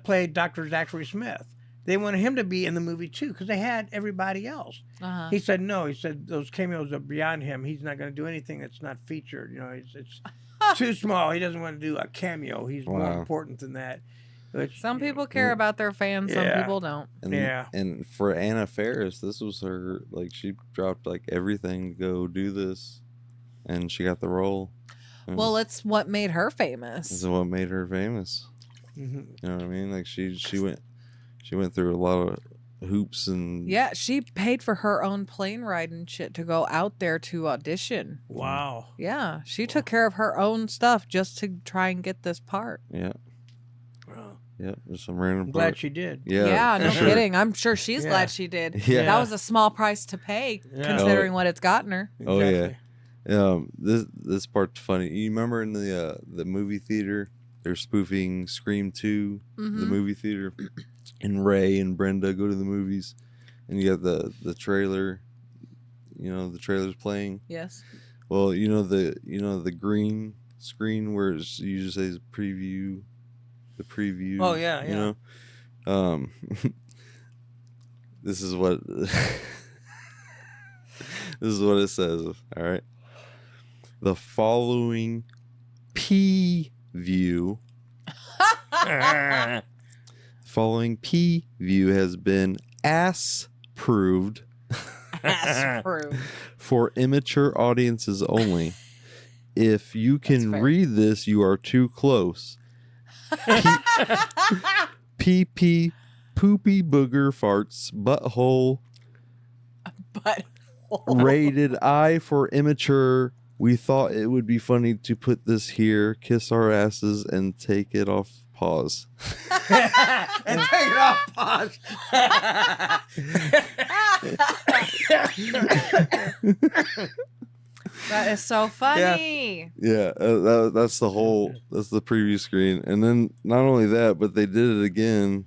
Speaker 5: played Dr. Zachary Smith. They wanted him to be in the movie too because they had everybody else. He said no. He said those cameos are beyond him. He's not going to do anything that's not featured. It's too small. He doesn't want to do a cameo. He's more important than that. Which,
Speaker 3: some people care about their fans, some people don't.
Speaker 4: And for Anna Faris, this was her, like, she dropped like everything to go do this, and she got the role.
Speaker 3: Well, it's what made her famous.
Speaker 4: It's what made her famous. You know what I mean? Like she went through a lot of hoops and
Speaker 3: Yeah, she paid for her own plane ride and shit to go out there to audition.
Speaker 5: Wow.
Speaker 3: Yeah, she took care of her own stuff just to try and get this part.
Speaker 4: Yeah. Yeah, there's some random.
Speaker 5: I'm glad she did.
Speaker 3: Yeah, no kidding. I'm sure she's glad she did.
Speaker 4: Yeah.
Speaker 3: That was a small price to pay considering what it's gotten her.
Speaker 4: Oh yeah. This part's funny. You remember in the movie theater, they're spoofing Scream 2, the movie theater, and Ray and Brenda go to the movies, and you got the trailer. The trailer's playing.
Speaker 3: Yes.
Speaker 4: Well, the green screen where you just say preview. The preview.
Speaker 5: Oh yeah.
Speaker 4: This is what it says. All right. The following P view. Following P view has been ass-proved.
Speaker 3: Ass-proved.
Speaker 4: For immature audiences only. If you can read this, you are too close. PP poopy booger farts butthole rated I for immature. We thought it would be funny to put this here, kiss our asses, and take it off pause.
Speaker 5: And take it off pause.
Speaker 3: That is so funny.
Speaker 4: Yeah, that's the preview screen. And then not only that, but they did it again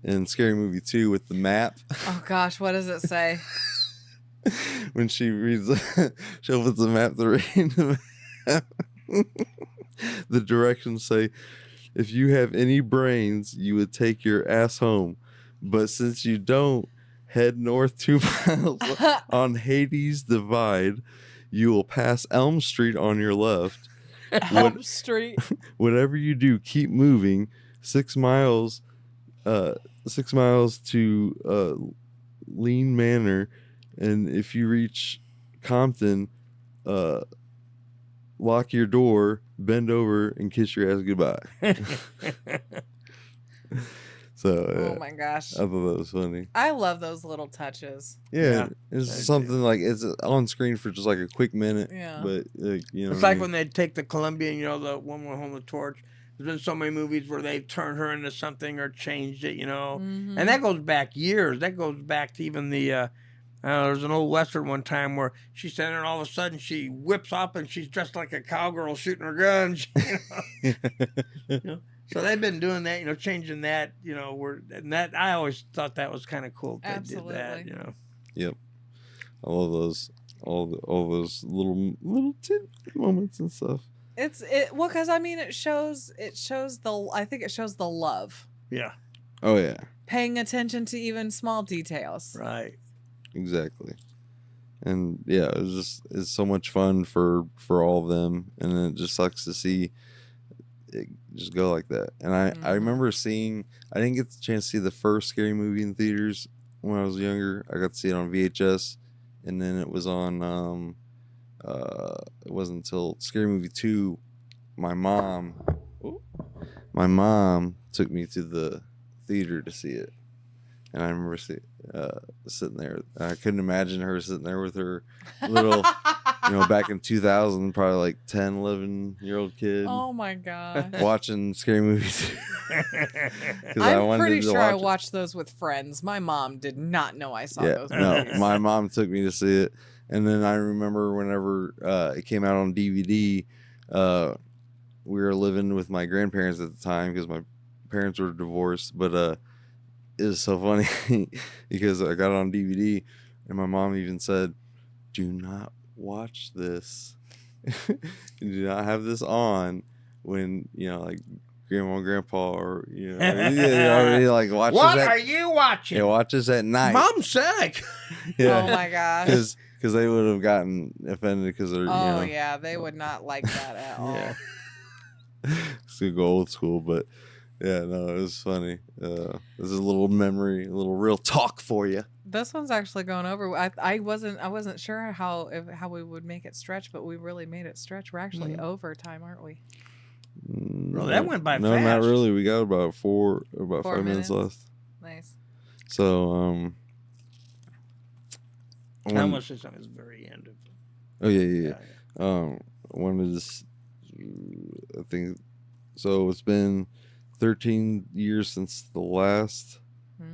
Speaker 4: in Scary Movie 2 with the map.
Speaker 3: Oh gosh, what does it say?
Speaker 4: When she reads, she opens the map to read the map. The directions say, if you have any brains, you would take your ass home. But since you don't, head north 2 miles on Hades Divide. You will pass Elm Street on your left.
Speaker 3: Elm Street.
Speaker 4: Whatever you do, keep moving. 6 miles. 6 miles to Lean Manor, and if you reach Compton, lock your door, bend over, and kiss your ass goodbye. So,
Speaker 3: oh my gosh,
Speaker 4: I thought that was funny.
Speaker 3: I love those little touches.
Speaker 4: Yeah, it's something like it's on screen for just like a quick minute.
Speaker 3: Yeah,
Speaker 4: but
Speaker 5: it's like when they take the Colombian, the one with home the torch. There's been so many movies where they've turned her into something or changed it, and that goes back years. That goes back to even the. There's an old Western one time where she's standing there and all of a sudden she whips up and she's dressed like a cowgirl shooting her gun. So they've been doing that, changing that, and that I always thought that was kind of cool. They did that,
Speaker 4: Yep. I love those, all those little tit moments and stuff.
Speaker 3: Well, because I mean, it shows the love.
Speaker 5: Yeah.
Speaker 4: Oh yeah.
Speaker 3: Paying attention to even small details.
Speaker 5: Right.
Speaker 4: Exactly. And yeah, it's so much fun for all of them, and it just sucks to see it just go like that. And I remember I didn't get the chance to see the first Scary Movie in theaters when I was younger. I got to see it on VHS, and then it was on it wasn't until Scary Movie 2 my mom took me to the theater to see it. And I remember sitting there. I couldn't imagine her sitting there with her little, back in 2000, probably like 10, 11-year-old kid.
Speaker 3: Oh my god!
Speaker 4: Watching Scary Movies.
Speaker 3: I'm pretty sure I watched those with friends. My mom did not know I saw those movies.
Speaker 4: No, my mom took me to see it, and then I remember whenever it came out on DVD, we were living with my grandparents at the time because my parents were divorced, but it was so funny because I got it on DVD, and my mom even said, "Do not watch this. Do not have this on when like grandma and grandpa or already like watch
Speaker 5: what
Speaker 4: this
Speaker 5: are you watching?
Speaker 4: Yeah, watch this at night.
Speaker 5: Mom's sick."
Speaker 4: Yeah.
Speaker 3: Oh my gosh.
Speaker 4: Because they would have gotten offended because they're
Speaker 3: yeah, they would not like that at all.
Speaker 5: Yeah.
Speaker 4: It's gonna go old school, but yeah, no, it was funny. This is a little memory, a little real talk for you.
Speaker 3: This one's actually going over. I wasn't sure how we would make it stretch, but we really made it stretch. We're actually over time, aren't we?
Speaker 5: Bro, that went by
Speaker 4: no,
Speaker 5: fast.
Speaker 4: not really. We got about 5 minutes left.
Speaker 3: Nice.
Speaker 4: So
Speaker 5: I almost said something at the very end of it.
Speaker 4: Oh yeah. One of this, I think. So it's been 13 years since the last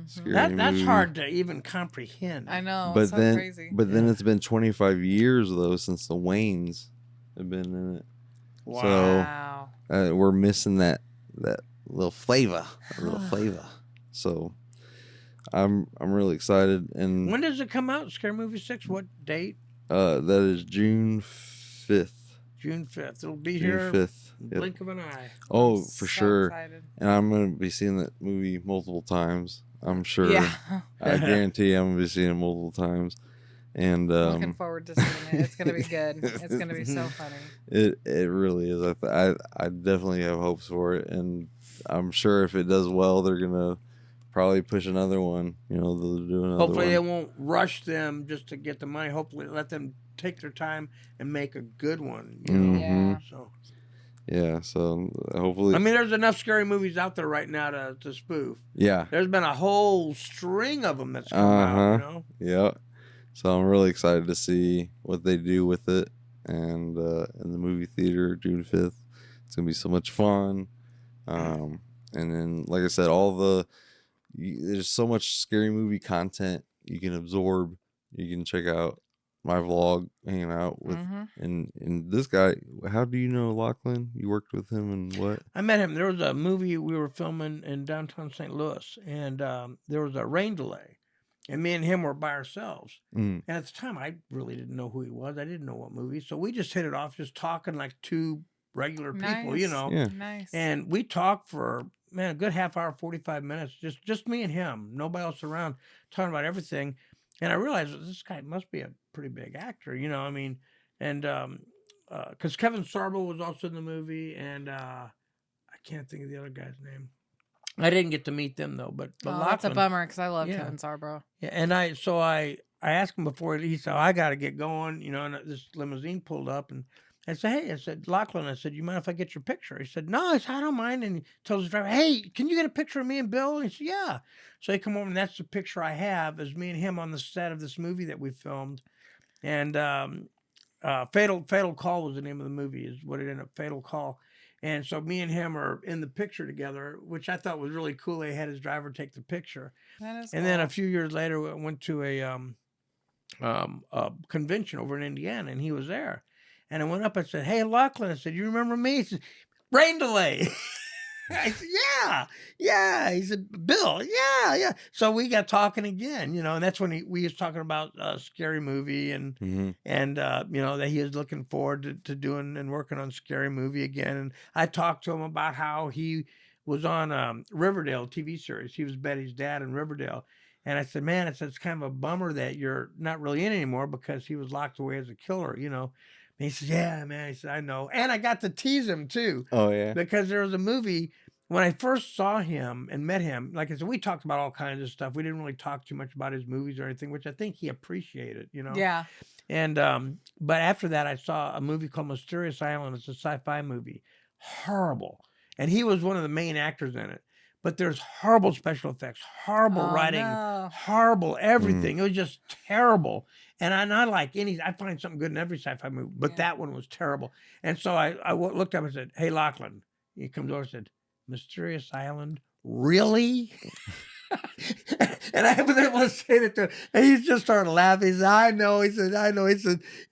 Speaker 4: Scary
Speaker 5: that's
Speaker 4: Movie.
Speaker 5: hard to even comprehend.
Speaker 3: I know,
Speaker 4: But
Speaker 3: it's so
Speaker 4: then,
Speaker 3: crazy.
Speaker 4: then it's been 25 years though since the Waynes have been in it.
Speaker 3: Wow.
Speaker 4: So we're missing that little flavor, So I'm really excited. And
Speaker 5: when does it come out? Scary Movie 6? What date?
Speaker 4: That is June 5th.
Speaker 5: June 5th. It'll be
Speaker 4: June
Speaker 5: here.
Speaker 4: 5th.
Speaker 5: Blink of an eye.
Speaker 4: Oh,
Speaker 3: I'm
Speaker 4: for
Speaker 3: so
Speaker 4: sure.
Speaker 3: excited.
Speaker 4: And I'm gonna be seeing that movie multiple times. I'm sure.
Speaker 3: Yeah.
Speaker 4: I guarantee I'm gonna be seeing it multiple times. And
Speaker 3: Looking forward to seeing it. It's gonna be good. It's gonna be so funny.
Speaker 4: It really is. I definitely have hopes for it, and I'm sure if it does well, they're gonna probably push another one. They'll do another
Speaker 5: Hopefully
Speaker 4: one.
Speaker 5: they won't rush them just to get the money. Hopefully let them take their time and make a good one.
Speaker 3: Yeah.
Speaker 5: So.
Speaker 4: Yeah, so hopefully.
Speaker 5: I mean, there's enough scary movies out there right now to spoof.
Speaker 4: Yeah.
Speaker 5: There's been a whole string of them that's come out,
Speaker 4: Yeah. So I'm really excited to see what they do with it, and in the movie theater June 5th. It's gonna be so much fun. And then, like I said, there's so much scary movie content you can absorb. You can check out my vlog, hanging out with, and this guy. How do you know Lachlan? You worked with him and what?
Speaker 5: I met him. There was a movie we were filming in downtown St. Louis, and there was a rain delay, and me and him were by ourselves. And at the time, I really didn't know who he was. I didn't know what movie, so we just hit it off, just talking like two regular people,
Speaker 3: Yeah. Nice.
Speaker 5: And we talked for a good half hour, 45 minutes, just me and him, nobody else around, talking about everything. And I realized this guy must be a pretty big actor, I mean, and because Kevin Sorbo was also in the movie, and I can't think of the other guy's name. I didn't get to meet them though, but
Speaker 3: That's a
Speaker 5: Lachlan,
Speaker 3: bummer because I love Kevin Sorbo.
Speaker 5: Yeah, and I asked him before he said, I got to get going, and this limousine pulled up, and I said, hey, I said, Lachlan, I said, you mind if I get your picture? He said, no, I said, I don't mind. And he tells the driver, hey, can you get a picture of me and Bill? And he said, yeah. So he come over, and that's the picture I have, is me and him on the set of this movie that we filmed. And Fatal Call was the name of the movie, is what it ended up, Fatal Call. And so me and him are in the picture together, which I thought was really cool. They had his driver take the picture.
Speaker 3: That is
Speaker 5: and then a few years later, I went to a convention over in Indiana, and he was there. And I went up and said, hey, Lachlan, I said, you remember me? He said, rain delay. I said, yeah. He said, Bill, yeah. So we got talking again, and that's when we was talking about Scary Movie and that he was looking forward to doing and working on Scary Movie again. And I talked to him about how he was on Riverdale TV series. He was Betty's dad in Riverdale. And I said, man, it's kind of a bummer that you're not really in anymore because he was locked away as a killer, And he said, yeah, man. He said, I know. And I got to tease him too.
Speaker 4: Oh, yeah.
Speaker 5: Because there was a movie when I first saw him and met him. Like I said, we talked about all kinds of stuff. We didn't really talk too much about his movies or anything, which I think he appreciated,
Speaker 3: Yeah.
Speaker 5: And but after that, I saw a movie called Mysterious Island. It's a sci-fi movie. Horrible. And he was one of the main actors in it. But there's horrible special effects, horrible writing, horrible everything. It was just terrible. And I like I find something good in every sci-fi movie, but that one was terrible. And so I looked up and said, hey, Lachlan. He comes over and said, Mysterious Island? Really? And I haven't been able to say that to him. And he just started laughing. He said, I know. He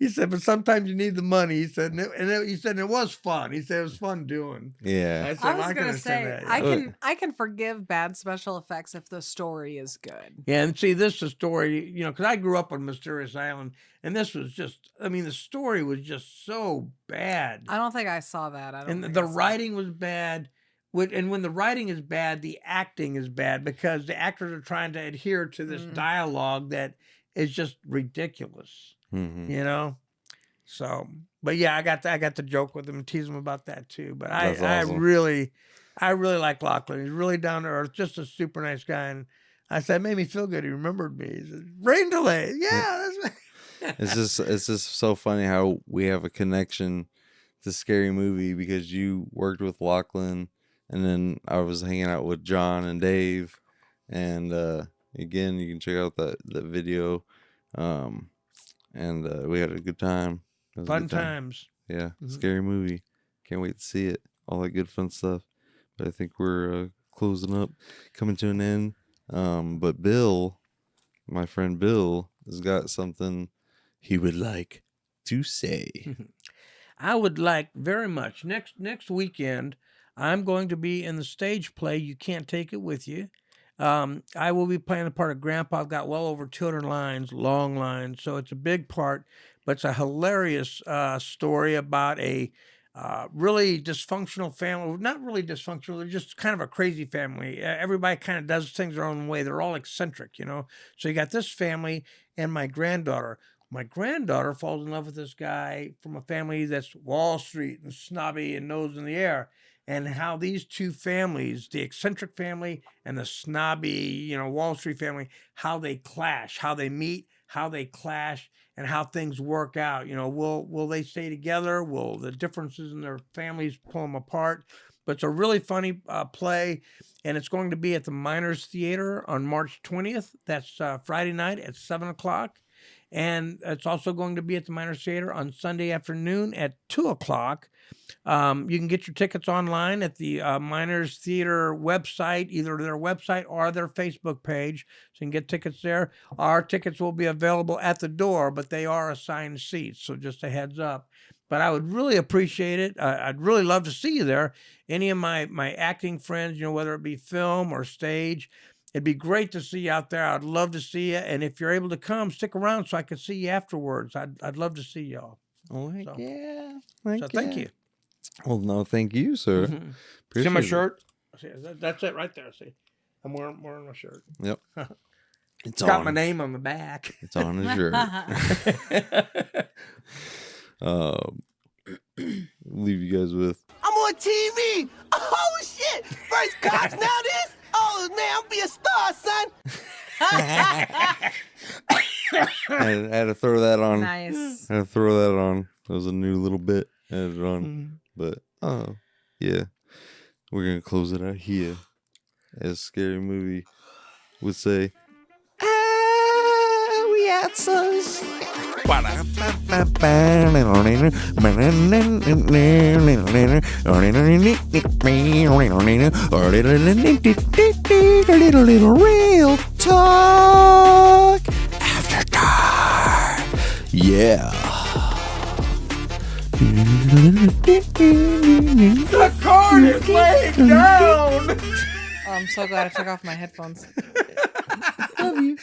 Speaker 5: said, but sometimes you need the money. He said, and it was fun. He said it was fun doing.
Speaker 4: Yeah.
Speaker 5: I said,
Speaker 3: I was going to say,
Speaker 5: that.
Speaker 3: I can forgive bad special effects if the story is good.
Speaker 5: Yeah, and see, this is a story, because I grew up on Mysterious Island, and this was just, the story was just so bad.
Speaker 3: I don't think I saw that.
Speaker 5: And the writing was bad. And when the writing is bad, the acting is bad because the actors are trying to adhere to this dialogue that is just ridiculous, So, but yeah, I got to joke with him and tease him about that too. But
Speaker 4: That's
Speaker 5: I
Speaker 4: awesome.
Speaker 5: really like Lachlan. He's really down to earth, just a super nice guy. And I said, it made me feel good. He remembered me. He said, rain delay. Yeah.
Speaker 4: It's just so funny how we have a connection to Scary Movie because you worked with Lachlan. And then I was hanging out with John and Dave. And again, you can check out that video. And we had a good time.
Speaker 5: Fun times.
Speaker 4: Yeah. Scary Movie. Can't wait to see it. All that good fun stuff. But I think we're closing up, coming to an end. But Bill, my friend Bill, has got something he would like to say.
Speaker 5: I would like very much. Next weekend, I'm going to be in the stage play You Can't Take It With You. I will be playing the part of Grandpa. I've got well over 200 lines, long lines, so it's a big part, but it's a hilarious story about a really dysfunctional family. Not really dysfunctional, they're just kind of a crazy family. Everybody kind of does things their own way. They're all eccentric, So you got this family and my granddaughter. My granddaughter falls in love with this guy from a family that's Wall Street and snobby and nose in the air. And how these two families, the eccentric family and the snobby, Wall Street family, how they clash, how they meet, how they clash, and how things work out. Will they stay together? Will the differences in their families pull them apart? But it's a really funny play, and it's going to be at the Miners Theater on March 20th. That's Friday night at 7 o'clock. And it's also going to be at the Miners Theater on Sunday afternoon at 2 o'clock. You can get your tickets online at the Miners Theater website, either their website or their Facebook page. So you can get tickets there. Our tickets will be available at the door, but they are assigned seats. So just a heads up. But I would really appreciate it. I'd really love to see you there. Any of my acting friends, whether it be film or stage, it'd be great to see you out there. I'd love to see you. And if you're able to come, stick around so I can see you afterwards. I'd love to see y'all.
Speaker 4: Oh,
Speaker 5: So-
Speaker 4: yeah.
Speaker 5: So thank you.
Speaker 4: Well, no, thank you, sir.
Speaker 5: See my
Speaker 4: Appreciate it.
Speaker 5: shirt? See, that's it right there. See, I'm wearing my shirt.
Speaker 4: Yep.
Speaker 5: It's got my name on the back.
Speaker 4: It's on his shirt. Leave you guys with.
Speaker 6: I'm on TV. Oh shit! First cops, now this. Oh man, I'm be a star, son.
Speaker 4: I had to throw that on.
Speaker 3: Nice.
Speaker 4: I had to throw that on. That was a new little bit added on. But yeah, we're gonna close it out here. As Scary Movie would say.
Speaker 6: We answers.
Speaker 1: Little real talk after dark. Yeah.
Speaker 5: The corn is laying down.
Speaker 3: Oh, I'm so glad I took off my headphones.
Speaker 1: Love you.